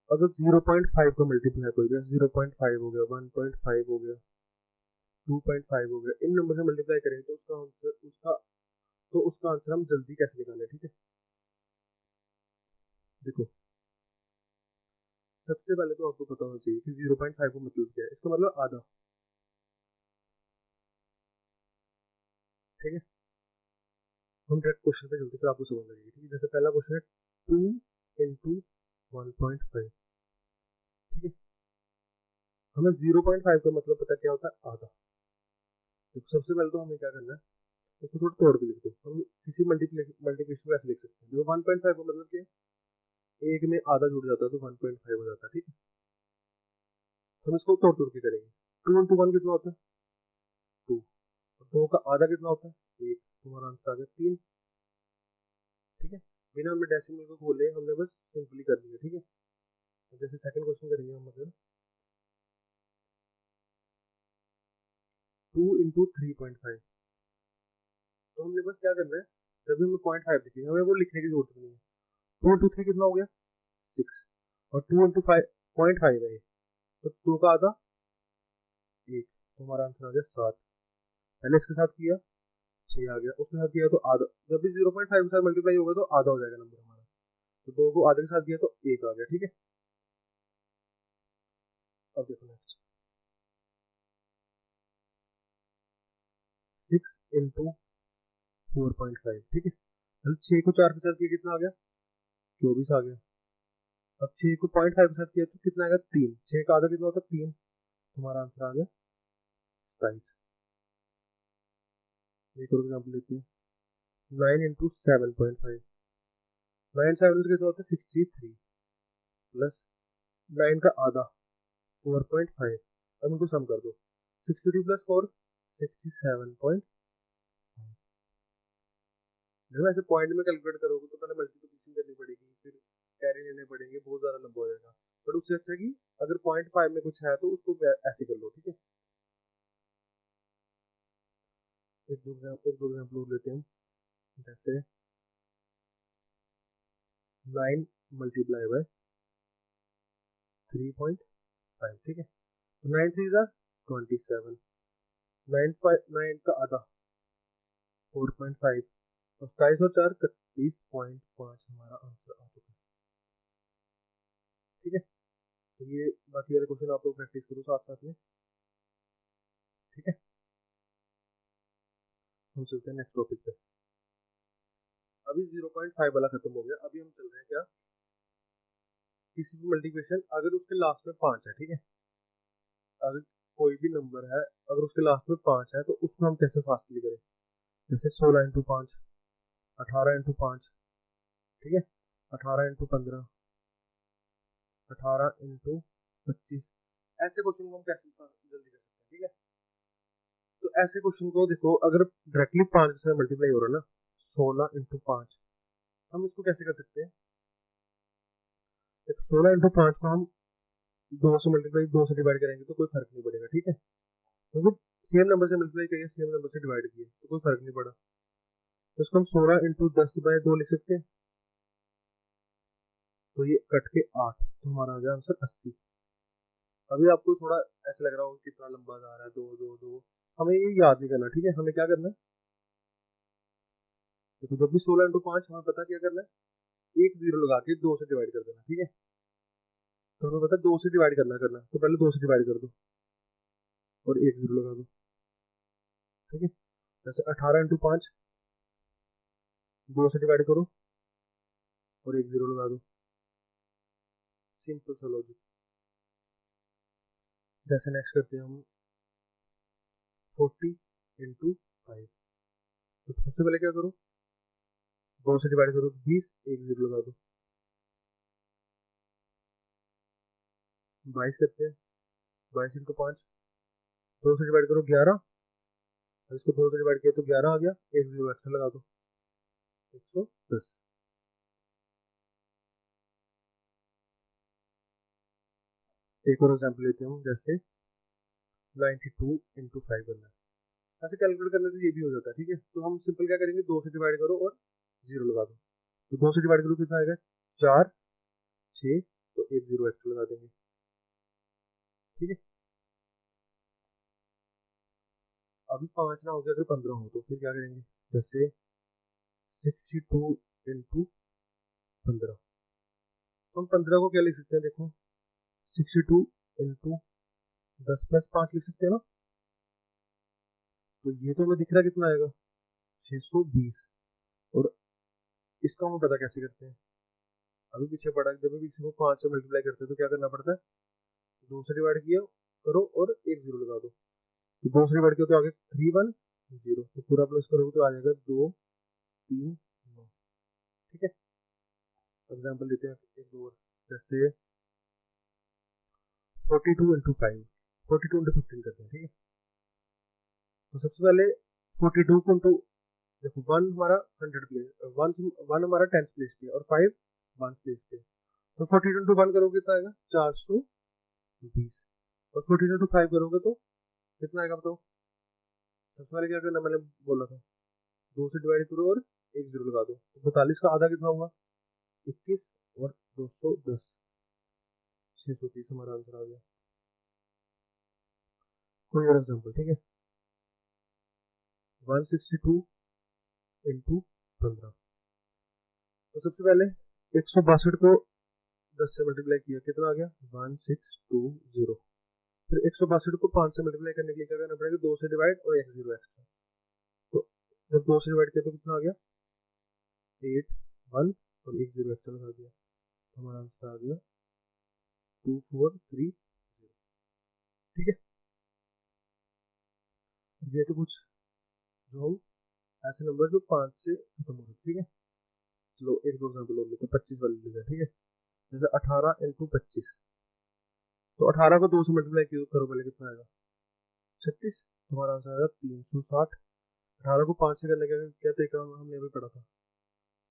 अगर 0.5 का मल्टीप्लाई कोई भी 0.5 हो गया, 1.5 हो गया, 2.5 हो गया, इन नंबर से मल्टीप्लाई करें तो उसका आंसर हम जल्दी कैसे निकालें, ठीक है। देखो सबसे पहले तो आपको पता होना चाहिए कि 0.5 का मतलब क्या है। इसका मतलब आधा, ठीक है। हम डायरेक्ट क्वेश्चन पे चलते फिर आपको समझ लगेगी, ठीक है। जैसे पहला क्वेश्चन है 2 इंटू 1.5, ठीक है। हमें 0.5 का मतलब पता क्या होता है, आधा। तो सबसे पहले तो हमें क्या करना है, इसको थोड़ा तोड़ के लिख दो। हम किसी मल्टीप्लिकेशन को ऐसे लिख सकते हैं, देखो 1.5 का मतलब क्या है, एक में आधा जुड़ जाता है तो 1.5 हो जाता है, ठीक है। तो हम इसको तोड़ तोड़ के करेंगे। 2 इंटू 1 कितना होता है 2, और 2 का आधा कितना होता है 1। तुम्हारा आंसर आ गया 3, ठीक है। बिना हमने डेसिमल को खोले हमने बस सिंपली कर दिया, ठीक है। जैसे सेकंड क्वेश्चन करेंगे हम, अगर 2 इंटू 3.5, तो हमने बस क्या करना है, जब भी हमें 0.5 दिखेगा हमें वो लिखने की जरूरत नहीं है। 2 इंटू 3 कितना हो गया 6, और 2 इंटू 5.5 है, तो 2 का आधा 1, तो हमारा आंसर आ गया 7। पहले इसके साथ किया 6 आ गया, उसके साथ किया तो आधा, जब भी 0.5 के साथ मल्टीप्लाई होगा तो आधा हो जाएगा नंबर हमारा, तो 2 को आधे के साथ किया तो 1 आ गया। ठीक है, अब देखो नेक्स्ट, 6 इंटू 4.5। ठीक है, मतलब 6 को 4 के साथ किया कितना आ गया 24 आ गया। अब 6 को 0.5 के साथ किया तो कितना आएगा 3, 6 का आधा कितना होता है 3, तुम्हारा आंसर आ गया 27। एक और एग्जाम्पल लेते हैं, 9 इंटू 7.5, 9 7 कितना होता है 63, प्लस 9 का आधा 4.5, अब इनको सम कर दो, 63 प्लस 4 67। देखो ऐसे पॉइंट में कैलकुलेट करोगे तो पहले मल्टीप्लिकेशन करनी पड़ेगी, फिर कैरी लेने पड़ेंगे, बहुत ज्यादा लंबा हो जाएगा। बट उससे अच्छा कि अगर 0.5 में कुछ है तो उसको ऐसे कर लो। ठीक है, एक दो एग्जाम्पल और लेते हैं, जैसे 9 मल्टीप्लाई बाय 3.5। ठीक है, तो 9 3 जा 27, 9 का आधा 4.5, और 27 और 4 31.5 हमारा आंसर आ चुका है। ठीक है, तो ये बाकी वाले क्वेश्चन आप लोग प्रैक्टिस करो साथ साथ में। ठीक है, हम चलते हैं नेक्स्ट टॉपिक पे। अभी 0.5 वाला खत्म हो गया, अभी हम चल रहे हैं क्या, किसी भी मल्टीप्लिकेशन अगर उसके लास्ट में 5 है। ठीक है, अगर कोई भी नंबर है अगर उसके लास्ट में 5 है तो उसको हम कैसे फास्टली करें, जैसे 16 इंटू 5, 18 इंटू 5, ठीक है, 18 इंटू 15, 18 इंटू 25, ऐसे क्वेश्चन को हम कैसे जल्दी कर सकते हैं। ठीक है, तो ऐसे क्वेश्चन को देखो, अगर डायरेक्टली 5 से मल्टीप्लाई हो रहा है ना, 16 इंटू 5, हम इसको कैसे कर सकते हैं, 16 इंटू 5 को हम 2 से मल्टीप्लाई 2 से डिवाइड करेंगे तो कोई फर्क नहीं पड़ेगा। ठीक है, क्योंकि सेम नंबर से मल्टीप्लाई किया सेम नंबर से डिवाइड किए तो कोई फर्क नहीं पड़ा, तो इसको हम 16 इंटू 10/2 लिख सकते हैं, तो ये कट के 8, तो हमारा आ गया आंसर 80। अभी आपको थोड़ा ऐसा लग रहा होगा कितना लंबा जा रहा है, 2 2 2, हमें ये याद नहीं करना। ठीक है, हमें क्या करना है, देखो जब भी 16 इंटू 5 हमें पता क्या करना है, एक जीरो लगा के 2 से डिवाइड कर देना। ठीक है, तो हमें पता है 2 से डिवाइड करना तो पहले 2 से डिवाइड कर दो और एक जीरो लगा दो। ठीक है, जैसे 18 इंटू 5, 2 से डिवाइड करो और एक जीरो लगा दो, सिंपल सा लॉजिक। जैसे नेक्स्ट करते हैं हम 40 इंटू 5, तो सबसे पहले क्या करो, 2 से डिवाइड करो 20, एक जीरो लगा दो, 22 करते हैं, 22 इंटू 5, 2 से डिवाइड करो 11, और इसको 2 से डिवाइड किया तो 11 आ गया, एक जीरो एक्स्ट्रा लगा दो, 110। एक और एग्जाम्पल लेते हैं, जैसे 92 इंटू 5 करना है, ऐसे कैलकुलेट करने से ये भी हो जाता है। ठीक है, तो हम सिंपल क्या करेंगे, 2 से डिवाइड करो और जीरो लगा दो, तो 2 से डिवाइड करो कितना आएगा 4 6, तो एक जीरो एक्स्ट्रा लगा देंगे। ठीक है, अभी 5 ना हो गया, अगर 15 हो तो फिर क्या करेंगे, जैसे 62 इंटू 15, तो हम 15 को क्या लिख सकते हैं, देखो 62 इंटू 10 + 5 लिख सकते हैं ना, तो ये तो हमें दिख रहा है कितना आएगा 620, और इसका हमें पता कैसे करते हैं, अभी पीछे पड़ा, जब भी किसी को 5 से मल्टीप्लाई करते हैं तो क्या करना पड़ता है, 2 से डिवाइड किया करो और एक जीरो लगा दो, तो 2 से डिवाइड किया तो आगे 310, तो पूरा प्लस करोगे तो आ जाएगा 239। ठीक है, एग्जाम्पल देते हैं एक दो और, जैसे 42 इंटू 5, 42 इंटू 15 करते हैं। ठीक है, तो सबसे पहले 42 को इंटू, देखो 1 हमारा 100 प्लेस, 1 हमारा 10 प्लेस पे और 5 1 प्लेस पे, तो 42 इंटू 1 करोगे कितना आएगा 420, और 42 इंटू 5 करोगे तो कितना आएगा बताओ। सबसे पहले क्या करना, मैंने बोला था 2 से डिवाइड करो और एक जीरो लगा दो, तो 42 का आधा कितना हुआ 21, और 210, 630 हमारा आंसर आ गया। कोई और एग्जाम्पल, ठीक है। 162 इंटू 15, तो सबसे पहले 162 को 10 से मल्टीप्लाई किया, कितना आ गया 1620। फिर 162 को 5 से मल्टीप्लाई करने के लिए क्या करना पड़ेगा, 2 से डिवाइड और एक जीरो एक्स्ट्रा, तो जब 2 से डिवाइड किया तो कितना आ गया 8 1 और एक जीरो एक्स्ट्रा लगा दिया, तो हमारा आंसर आ गया 2430। ठीक है, ये तो कुछ जो हम ऐसे नंबर जो 5 से खत्म हो रहे, ठीक है। चलो एक दो एग्जाम्पल और लेते हैं, 25 वाले लेते हैं, ठीक है। जैसे 18 इंटू 25, तो 18 को 2 से मल्टीप्लाई करो पहले, कितना आएगा 36, तुम्हारा आंसर आएगा 360। 18 को 5 से करने का क्या तरीका हमने अभी पढ़ा था,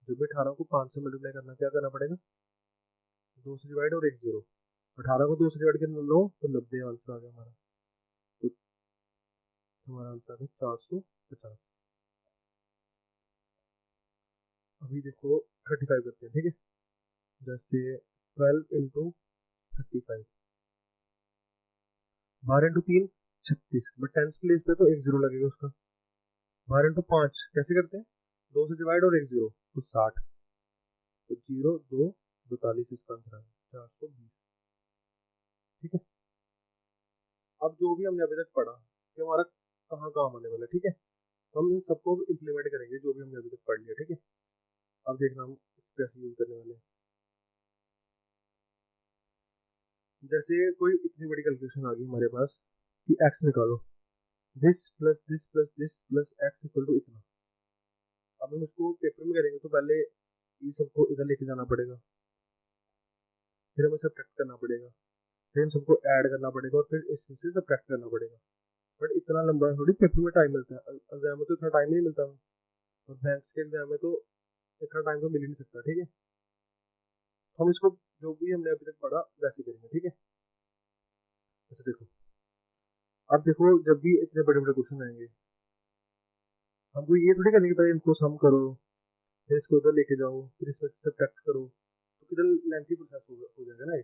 जब भी 18 को 5 से मल्टीप्लाई करना क्या करना पड़ेगा, 2 से डिवाइड और एक जीरो। 18 को 2 से डिवाइड करना 9, तो 90 आंसर आ गया हमारा, तो हमारा आंसर है 450। अभी देखो 35 करते हैं, ठीक है। जैसे 12 into 35, 12 into 3 36, but tens place पे तो एक जीरो लगेगा उसका। 12 इंटू 5 कैसे करते हैं, 2 से डिवाइड और एक जीरो, तो 60, तो 0 2 42, इसका आंसर है 420। ठीक है, अब जो भी हमने अभी तक पढ़ा कि हमारा कहाँ काम आने वाला है, ठीक है, तो हम इन सबको इम्प्लीमेंट करेंगे जो भी हमने अभी तक पढ़ लिया, ठीक है। अब देखना हम कैसे यूज करने वाले हैं। जैसे कोई इतनी बड़ी कैलकुलेशन आ गई हमारे पास कि एक्स निकालो, this plus this plus this plus x equal to इतना। अब हम इसको पेपर में करेंगे तो पहले ये सबको इधर लेके जाना पड़ेगा, फिर हमें सब्ट्रैक्ट करना पड़ेगा, फिर इन सबको ऐड करना पड़ेगा, और फिर इसमें से सब्ट्रैक्ट करना पड़ेगा। बट इतना लंबा थोड़ी पेपर में टाइम मिलता है, एग्जाम में तो इतना टाइम ही नहीं मिलता है, और बैंक्स के एग्जाम में तो इतना टाइम तो मिल ही नहीं सकता, ठीक है। हम इसको जो भी हमने अभी तक पढ़ा वैसे करेंगे, ठीक है। अच्छा देखो, अब देखो जब भी इतने बड़े बड़े क्वेश्चन आएंगे, हमको ये थोड़ी करने की पहले इनको सम करो, फिर इसको उधर लेके जाओ, फिर इसमें से सब्ट्रैक्ट करो, तो किधर लेंथी प्रोसेस हो जाएगा ना ये।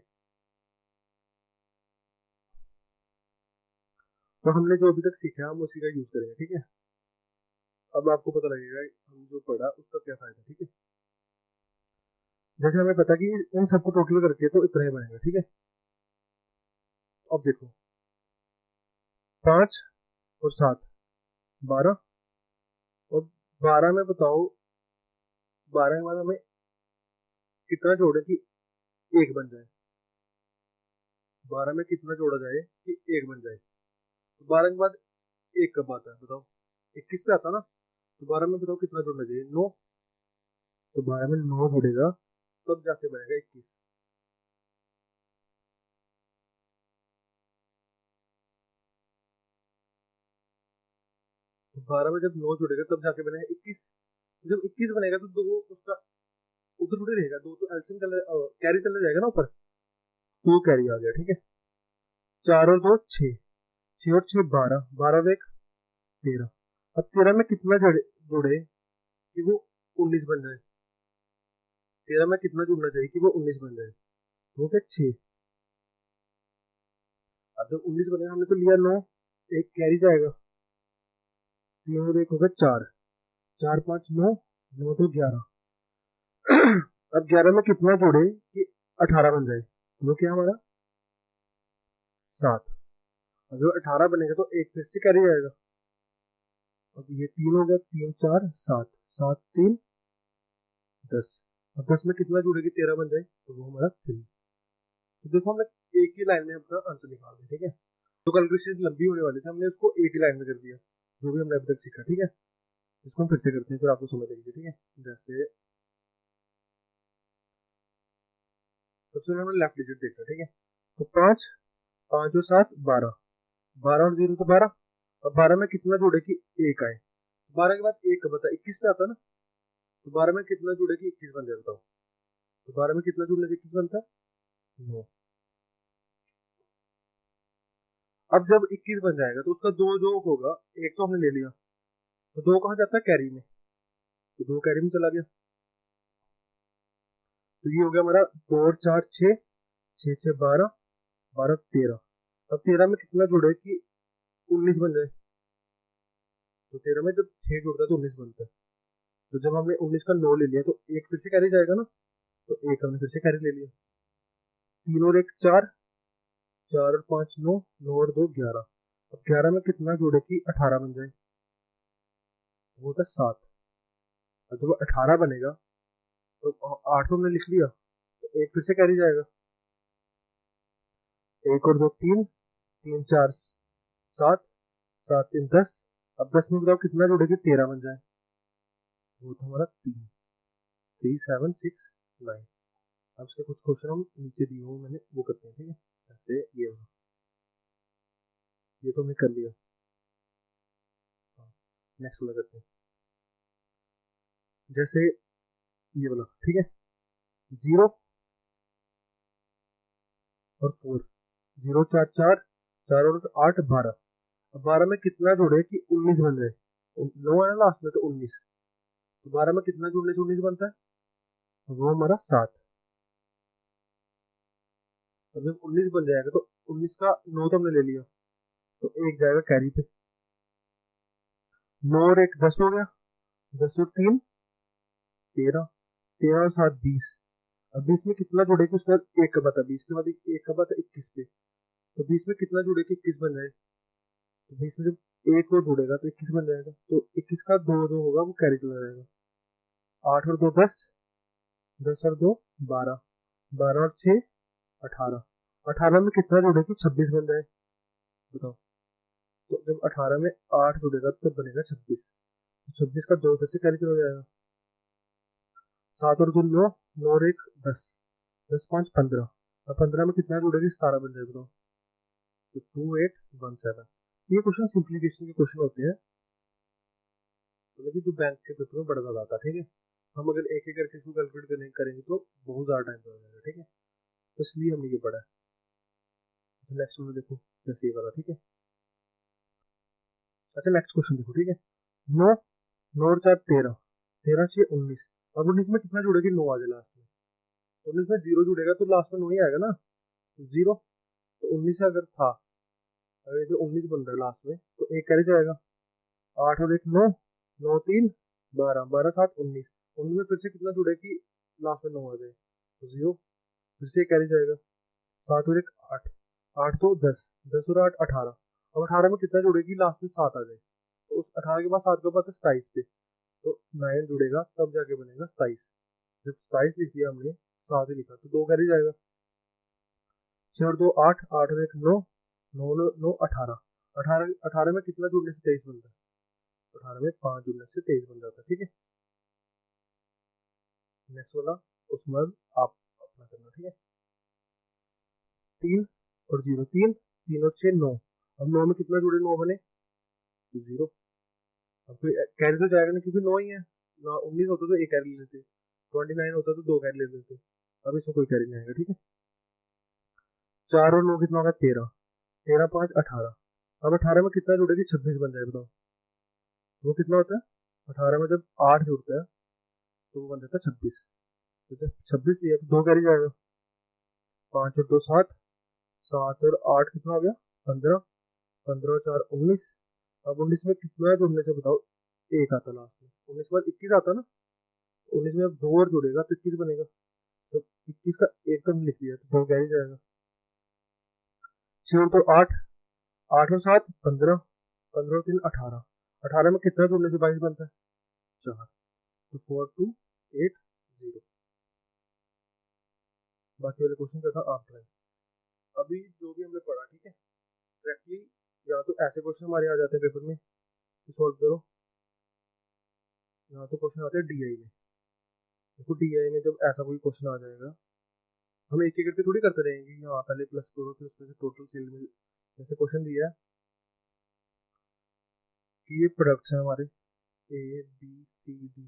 तो हमने जो अभी तक सीखा हम उसी का यूज करेंगे, ठीक है। अब आपको पता लगेगा हम जो पढ़ा उसका क्या फायदा, ठीक है। जैसे हमें पता कि इन सबको टोटल करके तो इतना ही बनेगा, ठीक है। अब देखो 5 और 7 12, और 12 में बताओ 12 के बाद हमें कितना जोड़े कि एक बन जाए, 12 में कितना जोड़ा जाए कि एक बन जाए। तो 12 के बाद एक कब आता है बताओ, 21 पे आता ना, तो 12 में बताओ कितना जोड़ना चाहिए 9, तो 12 में 9 जुड़ेगा तब जाके बनेगा 21। तो 12 में जब 9 जुड़ेगा तब जाके बनेगा 21, जब 21 बनेगा तो दो उसका उधर थोड़ी रहेगा, दो तो एल्सियम चले कैरी चले जाएगा ना ऊपर, तो कैरी आ गया, ठीक है। 4 और 2 6, 6 और 6 12, 12 और 1 13। अब 13 में कितना जोड़े कि वो 19 बन जाए, 13 में कितना जुड़ना चाहिए कि वो 19 बन जाए, तो वो क्या 6। अब जब 19 बनेगा हमने तो लिया 9, एक कैरी जाएगा, 3 और 1 होगा 4, 4 5 9, 9 तो 11। अब 11 में कितना जोड़े कि 18 बन जाए, तो वो क्या हमारा 7। अब जो 18 बनेगा तो एक फिर से कैरी जाएगा, अब ये 3 हो गया, 3 4 7, 7 3 10। अब 10 में कितना जुड़ेगी 13 बन जाए, तो वो हमारा 3। तो देखो हमने एक ही लाइन में अपना आंसर निकाल दिया, ठीक है। तो कैलकुलेशन लंबी होने वाली थी, हमने उसको एक ही लाइन में कर दिया, जो भी हमने अभी तक सीखा, ठीक है। इसको हम फिर से करते हैं, फिर आपको समझ आएगी, ठीक है। जैसे सबसे पहले हमने लेफ्ट डिजिट देखा, ठीक है। तो 5, 5 और 7 12, 12 और 0 तो 12। अब 12 में कितना जोड़े कि एक आए, 12 के बाद एक बता 21 पे आता ना, तो 12 में कितना जोड़े कि 21 बन जाए बताओ, तो 12 में कितना जुड़ने से 21 बनता है? 9। अब जब 21 बन जाएगा तो उसका 2 जो होगा, एक तो हमने ले लिया, तो 2 कहाँ जाता है? कैरी में, तो 2 कैरी में चला गया। तो ये हो गया हमारा 2 और 4 6, 6 6 12, 12 13। अब 13 में कितना जुड़े कि 19 बन जाए? तो 13 में जब 6 जुड़ता है तो 19 बनता है। तो जब हमने 19 का 9 ले लिया तो एक फिर से कैरी जाएगा ना, तो एक हमने फिर से कैरी ले लिया। 3 और 1 4, 4 और 5 9, 9 और 2 11। अब 11 में कितना जोड़े कि 18 बन जाए? वो होता है 7। और जब 18 बनेगा तो 8 तो हमने लिख लिया, तो एक फिर से कैरी जाएगा। 1 और 2 3, 3 4 7, 7 3 10। अब 10 में बताओ कितना जोड़ेगी 13 बन जाए? वो था हमारा 3, 3 7 6 9। अब इसके कुछ क्वेश्चन हम नीचे दिए हुए मैंने वो करते हैं, ठीक है? जैसे ये तो हमने कर लिया। नेक्स्ट वाला करते हैं, जैसे ये वाला, ठीक है? 0 और 4, 0 4 4, 4 और 8 12। अब 12 में कितना जोड़े कि 19 बन जाए? 9 है ना लास्ट में, तो 19। तो 12 में कितना जोड़ने से 19 बनता है? वो हमारा 7। अब जब 19 बन जाएगा तो 19 का 9 तो हमने ले लिया, तो एक जाएगा कैरी पे। 9 और 1 10 हो गया, 10 और 3 13, 13 और 7 20। अब 20 में कितना जोड़ेगी उसके बाद एक का बता, 20 के बाद एक का बता 21 पे। तो 20 में कितना जोड़ेगी 21 बन जाए? तो 20 में जब एक और जोड़ेगा तो 21 बन जाएगा, तो 21 का 2 जो होगा वो कैरी चला जाएगा। 8 और 2 10, 10 और 2 12, 12 और 6 18। 18 में कितना जोड़ेगी 26 बन जाए? बताओ। तो जब 18 में 8 जुड़ेगा तो बनेगा 26। 26 का 2 फिर से कैरी चला जाएगा। 7 और 2 9, 9 और 1 10, 10 5 15। अब 15 में कितना जुड़ेगी 17 बन जाएगा? बताओ। तो 2 8 1 7। ये क्वेश्चन सिंप्लीफिकेशन के क्वेश्चन होते हैं, मतलब कि जो बैंक के पेपर में बड़ा ज्यादा आता है, ठीक है? हम अगर एक एक करके इसको कैलकुलेट करेंगे तो बहुत ज्यादा टाइम लग जाएगा, ठीक है? तो इसलिए हमने ये पढ़ा है। नेक्स्ट में देखो, जैसे ये वाला, ठीक है? अच्छा नेक्स्ट क्वेश्चन देखो, ठीक है? 9, 9 और 4 13, 13 6 19। अब 19 में कितना जुड़ेगी? 9 आ जाए लास्ट में। तो 19 में 0 जुड़ेगा तो लास्ट में 9 ही आएगा ना, 0। तो 19 अगर था, अगर जो 19 बन रहा है लास्ट में, तो एक कैरी जाएगा। 8 और 1 9, 9 3 12, 12 7 19। 19 में फिर से कितना जुड़ेगी लास्ट में 9 आ जाए? तो 0, फिर से एक कैरी जाएगा। 7 और 1 8, 8 तो 10, 10 और 8 18। अब 18 में कितना जुड़ेगी लास्ट में 7 आ जाए? तो उस 18 के बाद 7 के बाद 27 पे, तो 9 जुड़ेगा तब जाके बनेगा 27। जब 27 लिख दिया हमने, 7 ही लिखा, तो 2 कैरी जाएगा। 6 और 2 8, 8 और 1 9, 9 9 18। 18 18 में कितना जुड़ने से 23 बनता है? 18 में 5 जुड़ने से 23 बन जाता है, ठीक है? नेक्स्ट वाला उसके बाद आप अपना करना, ठीक है? 3 और 0 3, 3 और 6 9। अब 9 में कितना जुड़े 9 बने? तो 0। अब कोई कैरी तो जाएगा ना, क्योंकि 9 ही है ना। 19 होता तो एक कैरी ले लेते, 29 होता तो 2 कैरी ले लेते। अब इसमें कोई कैरी नहीं आएगा, ठीक है? 4 और 9 कितना होगा? 13, 13 5 18। अब 18 में कितना जुड़ेगी 26 बन जाए? बताओ। वो कितना होता है? 18 में जब 8 जुड़ता है तो वो बन जाता है 26। तो जब 26 लिया तो 2 कैरी जाएगा। 5 और 2 7, 7 और 8 कितना हो गया? 15, 15 और 4 19। अब 19 में कितना जुड़ने से बताओ एक आता लास्ट में? 19 के बाद 21 आता ना, 19 में अब 2 और जुड़ेगा तो 21 बनेगा। तो 21 का एक तो लिख लिया तो 2 कैरी जाएगा। 6 और 2 8, 8 और 7 15, 15 और 3 18। 18 में कितना जुड़ने से 22 बनता है? 4। तो 4 2 8 0। बाकी वाले क्वेश्चन का था आप ट्राई। अभी जो भी हमने पढ़ा, ठीक है, डायरेक्टली या तो ऐसे क्वेश्चन हमारे आ जाते हैं पेपर में कि सॉल्व करो, या तो क्वेश्चन आते हैं डीआई में। देखो डीआई में जब ऐसा कोई क्वेश्चन आ जाएगा, हम एक एक करके थोड़ी करते रहेंगे। यहाँ पहले प्लस करो फिर उसमें से टोटल सेल में, जैसे क्वेश्चन दिया है कि ये प्रोडक्ट्स हैं हमारे ए बी सी डी,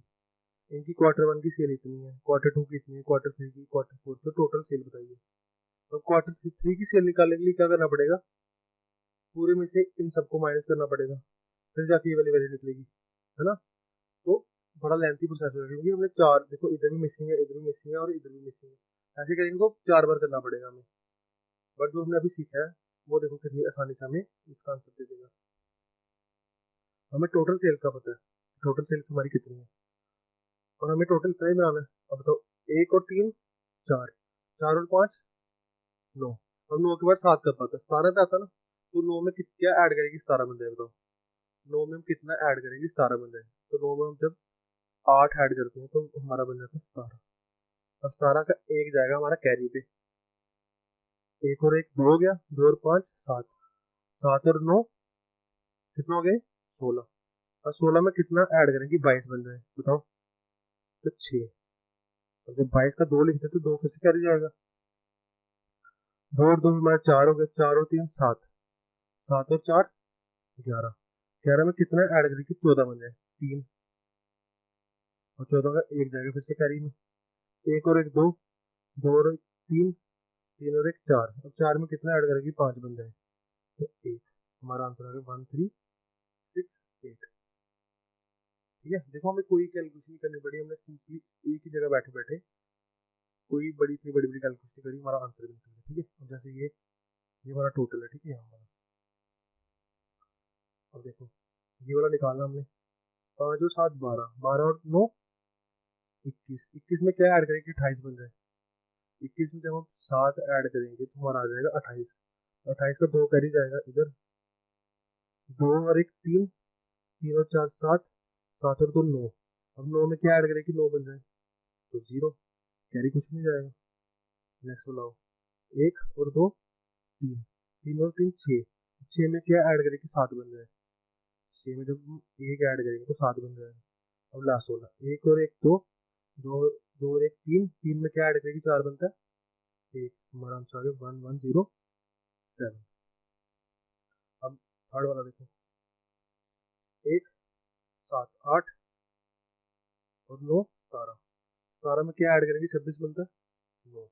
इनकी Q1 की सेल इतनी है, Q2 की इतनी है, Q3 की, Q4, तो टोटल सेल बताइए। तो Q3 की सेल निकालने के लिए क्या करना पड़ेगा, पूरे में से इन सबको माइनस करना पड़ेगा, फिर जाके ये वाली वैल्यू निकलेगी, है ना। तो बड़ा लेंथी प्रोसेस होगा, क्योंकि हमने चार, देखो इधर भी मिसिंग है, इधर भी मिसिंग है और इधर भी मिसिंग है, ऐसे करेंगे तो 4 बार करना पड़ेगा हमें। बट जो हमने अभी सीखा है वो देखो कितनी आसानी से हमें इसका आंसर दे देगा। हमें टोटल सेल का पता है, टोटल सेल्स हमारी कितनी है, और हमें टोटल इतना ही बनाना है। अब बताओ, 1 और 3 4, 4 और 5 9, अब 9 के बाद 7 कब आता है, 17 पे आता ना, तो 9 में क्या ऐड करेगी, 17 बन जाए, बताओ 9 में हम कितना ऐड करेंगे, 17 बन जाए। तो 9 में हम जब 8 ऐड करते हैं तो हमारा बन जाता है 17। अब 17 का एक जाएगा हमारा कैरी पे, 1 और 1 2 हो गया, 2 और 5 7, 7 और 9 कितना हो गए, 16। और 16 में कितना ऐड करेंगे, 22 बन जाए, बताओ, तो 6। अब जब 22 का 2 लिखते तो 2 फिर से कैरी जाएगा, 2 और 2 हमारे 4 हो गए, 4 और 3 7, 7 और 4 11, 11 में कितना ऐड करेंगे, 14 बन जाए, 3, और 14 का एक जाएगा फिर से कैरी में, 1 और 1 2, 2 और 1 3, 3 और 1 4, अब 4 में कितना ऐड करेंगे, 5 बन जाए, तो 8। हमारा आंसर आ गया 1368। ठीक है, देखो हमें कोई कैलकुलेशन नहीं करनी पड़ी, हमने सिंपली एक ही जगह बैठे बैठे कोई बड़ी इतनी बड़ी बड़ी कैलकुलेशन करी, हमारा आंसर भी निकल गया। ठीक है, अब जैसे ये हमारा टोटल है, ठीक है हमारा, अब देखो ये वाला निकालना हमने, 5 और 7 12, 12 और 9 21, 21 में क्या ऐड करेंगे, 28 बन जाए, 21 में जब हम 7 ऐड करेंगे तो हमारा आ जाएगा 28, 28 का 2 कैरी जाएगा इधर, 2 और 1 3, 3 और 4 7, 7 और 2 9, अब 9 में क्या ऐड करेंगे, 9 बन जाए, तो 0, कैरी कुछ नहीं जाएगा। नेक्स्ट बनाओ, 1 और 2 3, 3 और 3 6, 6 में क्या ऐड करेंगे, 7 बन जाए, 6 में जब हम 1 ऐड करेंगे तो 7 बन जाएगा। अब लास्ट वाला, 1 और 1 2, 2 2 और 1 3, 3 में क्या ऐड करेंगे, 4 बनता है 1, हमारा आंसर आ गया 1107। अब थर्ड वाला देखो, 1 7 8 और 9 17, 17 में क्या ऐड करेंगे, 26 बनता है 9,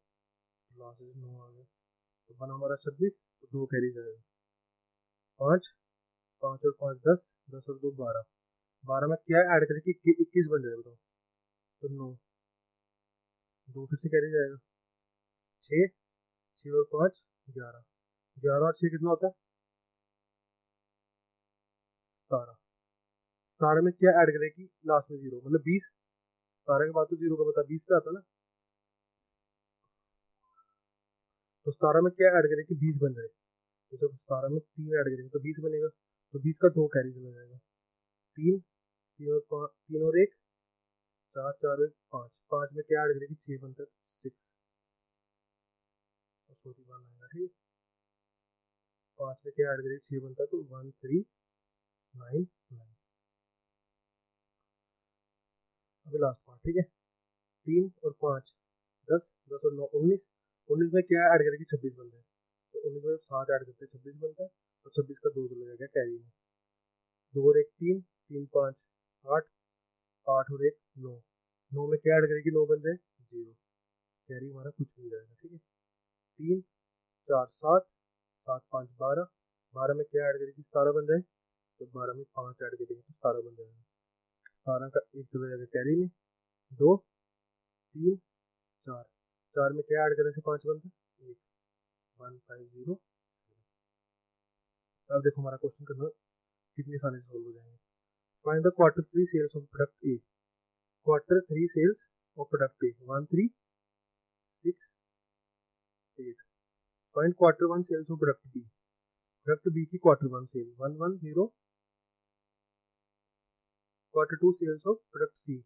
लास्ट 9 आ गया, तो बना हमारा 26, तो 2 कैरी जाएगा, 5, 5 और 5 10, 10 और 2 12, 12 में क्या ऐड करेंगे, 21 बन जाएगा, बताओ, तो 9, 2 फिर से कैरी जाएगा, 6, 6 और 5 11, 11 और 6 कितना होता है, 17, 17 में क्या ऐड करेगी, लास्ट में 0 मतलब 20, 17 के बाद तो 0 का पता 20 पे आता ना, तो 17 में क्या ऐड करेगी, 20 बन जाएगा, तो जब 17 में 3 ऐड करेंगे तो 20 बनेगा, तो 20 का 2 कैरी चला जाएगा, 3, 3 और 1 4, 4 और 1 5, 5 में क्या ऐड करेगी, 6 बनता है 6, और 41 आएगा, ठीक है, 5 में क्या ऐड करेगी, 6 बनता है, तो 1399। अभी लास्ट पार्ट, ठीक है, 3 और 5 10, 10 और 9 19, 19 में क्या ऐड करेगी, 26 बनता है, तो 19 में 7 ऐड करते हैं 26 बनता है, और 26 का 2 चला जाएगा कैरी में, 2 और 1 3, 3 5 8, 8 और 1 9, 9 में क्या ऐड करेगी, 9 बन जाए 0, कैरी हमारा कुछ नहीं जाएगा, ठीक है, 3 4 7, 7 5 12, 12 में क्या ऐड करेगी, 17 बन जाए, तो 12 में 5 ऐड करेंगे तो 17 बन जाएगा, 17 का एक चला जाएगा कैरी में, 2 3 4, 4 में क्या ऐड करें से 5 बनता है 1, 150। अब देखो हमारा क्वेश्चन करना कितनी आसानी से सोल्व हो जाएंगे। Find the Q3 sales of product A, Q3 sales of product A 1368। Find Q1 sales of product B, product B की Q1 sale 110, Q2 sales of product C,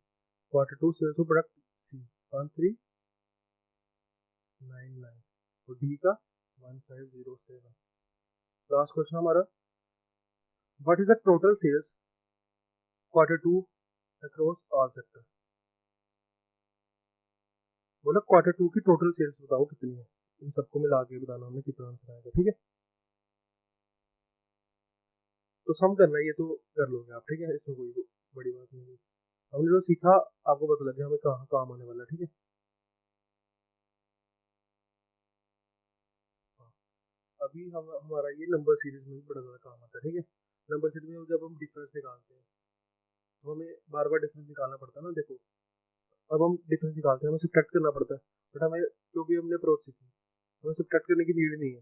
Q2 sales of product C 1399, और D का 1507। Last question हमारा, what is the total sales Q2 across all sector, बोला Q2 की total sales बताओ कितनी है, इन सबको मिला के बताना हमें कितना आंसर आएगा, ठीक है। तो सम करना है, ये तो कर लोगे आप, ठीक है, इसमें कोई बड़ी बात नहीं है। हमने जो सीखा आपको पता लग गया हमें कहाँ काम आने वाला है, ठीक है। अभी हम हमारा ये नंबर सीरीज में भी बड़ा ज़्यादा काम आता है, ठीक है। नंबर सीरीज में जब हम डिफरेंस निकालते हैं तो हमें बार बार डिफरेंस निकालना पड़ता है ना, देखो। अब हम डिफरेंस निकालते हैं, हमें सब्ट्रैक्ट करना पड़ता है, बट हमें जो भी हमने अप्रोच सीखी हमें सब्ट्रैक्ट करने की नीड नहीं है।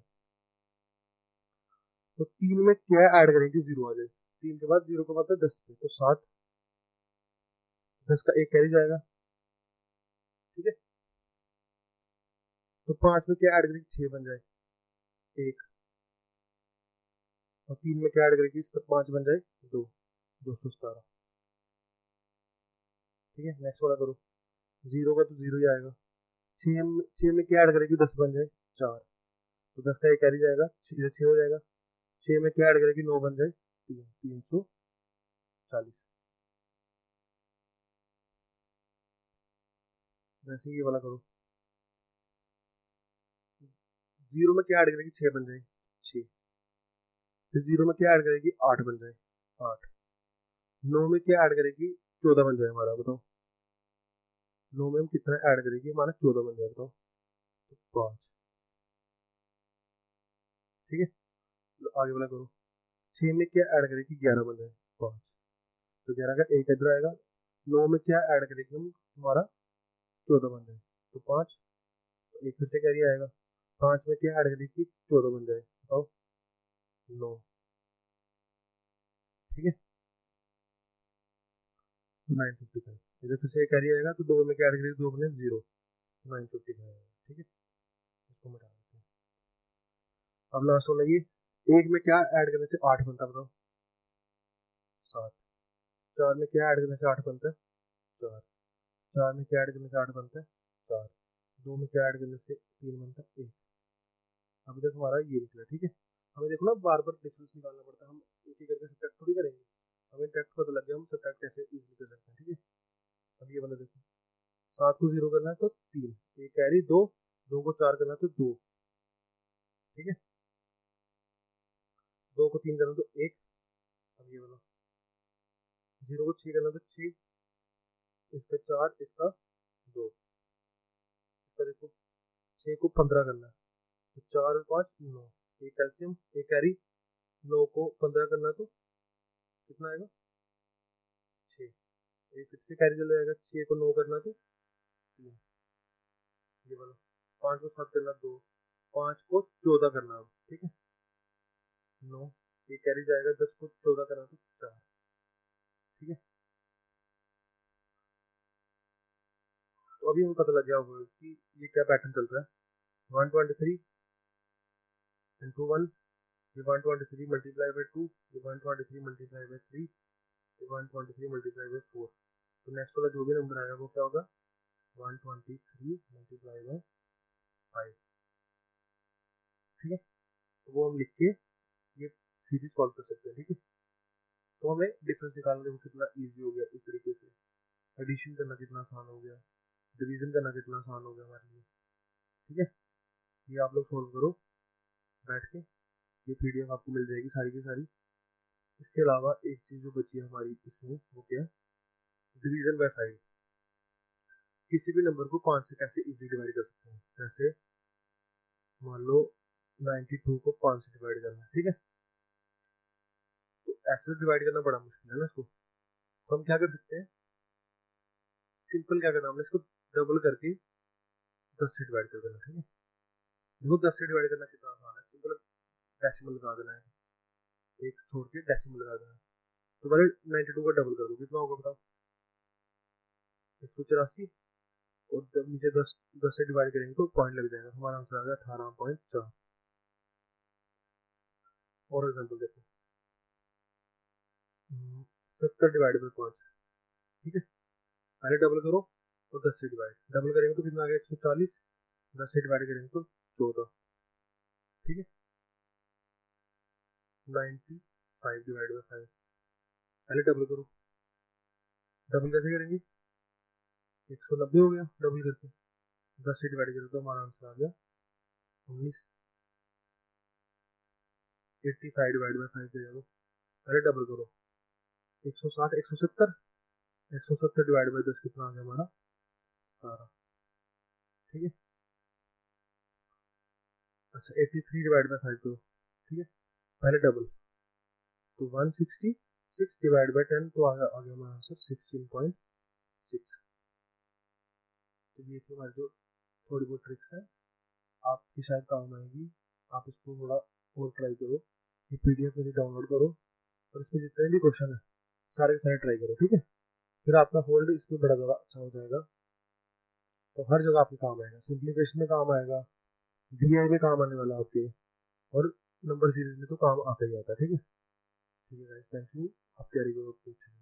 तो 3 में क्या ऐड करेंगे, 0 आ जाए। 3 के बाद 0 का मतलब 10 पे, तो 7, 10 का 1 कैरी जाएगा, ठीक है। तो 5 में क्या ऐड करेंगे, 6 बन जाए 1, और 3 में क्या ऐड करेंगे, 5 बन जाए 2, 217, ठीक है। नेक्स्ट वाला करो, 0 का तो 0 ही आएगा। 6 में क्या ऐड करेगी, 10 बन जाए 4, तो 10 का 1 कैरी जाएगा, 6 हो जाएगा। 6 में क्या ऐड करेगी, 9 बन जाए 3, 340। वैसे ये वाला करो, 0 में क्या ऐड करेगी, 6 बन जाए 6, फिर 0 में क्या ऐड करेगी, 8 बन जाए 8, 9 में क्या ऐड करेगी, 14 बन जाए हमारा, बताओ। 9 में हम कितना ऐड करेगी, हमारा 14 बन जाए, बताओ। तो 5, ठीक है। तो आगे वाला करो, 6 में क्या ऐड करेगी, 11 बन जाए 5, तो 11 का 1 इधर आएगा। 9 में क्या ऐड करेगी हम, हमारा 14 बन जाए, तो 5, तो 1 फिर से कैरी आएगा। 5 में क्या ऐड करेगी, 14 बन जाए, बताओ। 9, ठीक है। तो 955, इधर फिर से कैरी आएगा, तो 2 में क्या ऐड करेगी, 2 बने 0, 955, ठीक है। इसको मिटा देते हैं। अब लास्ट वाला ये, 1 में क्या ऐड करने से 8 बनता है, बताओ। 7, 4 में क्या ऐड करने से 8 बनता है, 4, 4 में क्या ऐड करने से 8 बनता है, 4, 2 में क्या ऐड करने से 3 बनता है, 1। अभी तक हमारा ये निकला, ठीक है। हमें देखो ना बार बार डिफरेंस निकालना पड़ता है, हम एक एक करके सब्ट्रैक्ट थोड़ी करेंगे। हमें ट्रैक्ट पता लग गया, हम सब्ट्रैक्ट कैसे इजीली कर सकते हैं, ठीक है। अब ये वाला देखो, 7 को 0 करना है तो 3, एक कैरी 2, 2 को 4 करना है तो 2, ठीक है। 2 को 3 करना तो 1। अब ये वाला 0 को 6 करना तो 6, इसका 4, इसका 2, इसका देखो 6 को 15 करना है तो 4 और 5 9, एक कैल्शियम एक कैरी। 9 को 15 करना है तो कितना आएगा, 6, एक फिर से कैरी चला जाएगा। 6 को 9 करना तो 3, ये वाला। 5 को 7 करना 2, 5 को 14 करना अब, ठीक है। 9, ये कैरी जाएगा। 10 को 14 करना तो 4, ठीक है। तो अभी हमें पता लग गया होगा कि ये क्या पैटर्न चल रहा है। 123 इंटू 1, ये 123 मल्टीप्लाई बाई 2, ये 123 मल्टीप्लाई बाई 3, ये 123 मल्टीप्लाई बाई 4। तो नेक्स्ट वाला जो भी नंबर आएगा वो क्या होगा, 123 मल्टीप्लाई बाई 5, ठीक है। तो वो हम लिख के ये सीरीज सॉल्व कर सकते हैं, ठीक है। तो हमें डिफरेंस निकालने में कितना इजी हो गया, इस तरीके से एडिशन करना कितना आसान हो गया, डिवीजन करना कितना आसान हो गया हमारे लिए, ठीक है। ये आप लोग सोल्व करो बैठ के, ये पीडीएफ आपको मिल जाएगी सारी की सारी। इसके अलावा एक चीज जो बची है हमारी इसमें, वो क्या है, डिवीजन बाय 5। किसी भी नंबर को 5 से कैसे इजी डिवाइड कर सकते हैं, जैसे मान लो 92 को 5 से डिवाइड करना है, ठीक है। तो ऐसे डिवाइड करना बड़ा मुश्किल है ना इसको, तो हम क्या कर सकते हैं, सिंपल क्या करना, हमने इसको डबल करके 10 से डिवाइड कर देना, ठीक है। देखो 10 से डिवाइड करना कितना आसान है, सिंपल डेसिमल लगा देना है, एक छोड़ के डेसिमल लगा देना है। तो पहले 92 का डबल कर दो, कितना होगा बताओ, 184। और जब नीचे 10 10 से डिवाइड करेंगे तो पॉइंट लग जाएगा, हमारा आंसर आ गया 18.4। और एग्जाम्पल देखो, 70 डिवाइड बाई 5, ठीक है। पहले डबल करो और 10 से डिवाइड, डबल करेंगे तो कितना आ गया 140, 10 से डिवाइड करेंगे तो 14, ठीक है। 95 डिवाइड बाई 5, पहले डबल करो, डबल कैसे करेंगे, 190 हो गया डबल करके, 10 से डिवाइड करो तो हमारा आंसर आ गया 19। 85 डिवाइड बाई 5 दे दो, पहले डबल करो, 160, 170, 170 डिवाइड बाई 10 कितना आ गया हमारा 17। ठीक है। अच्छा 83 डिवाइड बाई 5 करो। ठीक है, पहले डबल, तो 166 डिवाइड बाई 10 तो आ गया हमारा आंसर 16.6। तो ये थी हमारी जो थोड़ी बहुत ट्रिक्स है, आपकी शायद काम आएगी। आप इसको थोड़ा और ट्राई करो, ये पीडीएफ मेरी डाउनलोड करो और इसमें जितने भी क्वेश्चन है सारे के सारे ट्राई करो। ठीक है, फिर आपका होल्ड इसमें बड़ा ज़्यादा अच्छा हो जाएगा, तो हर जगह आपके काम आएगा, सिंप्लीफिकेशन में काम आएगा, डीआई में काम आने वाला आपके, और नंबर सीरीज में तो काम आता ही आता है। ठीक है, ठीक है गाइस, थैंक यू। आप तैयारी करो।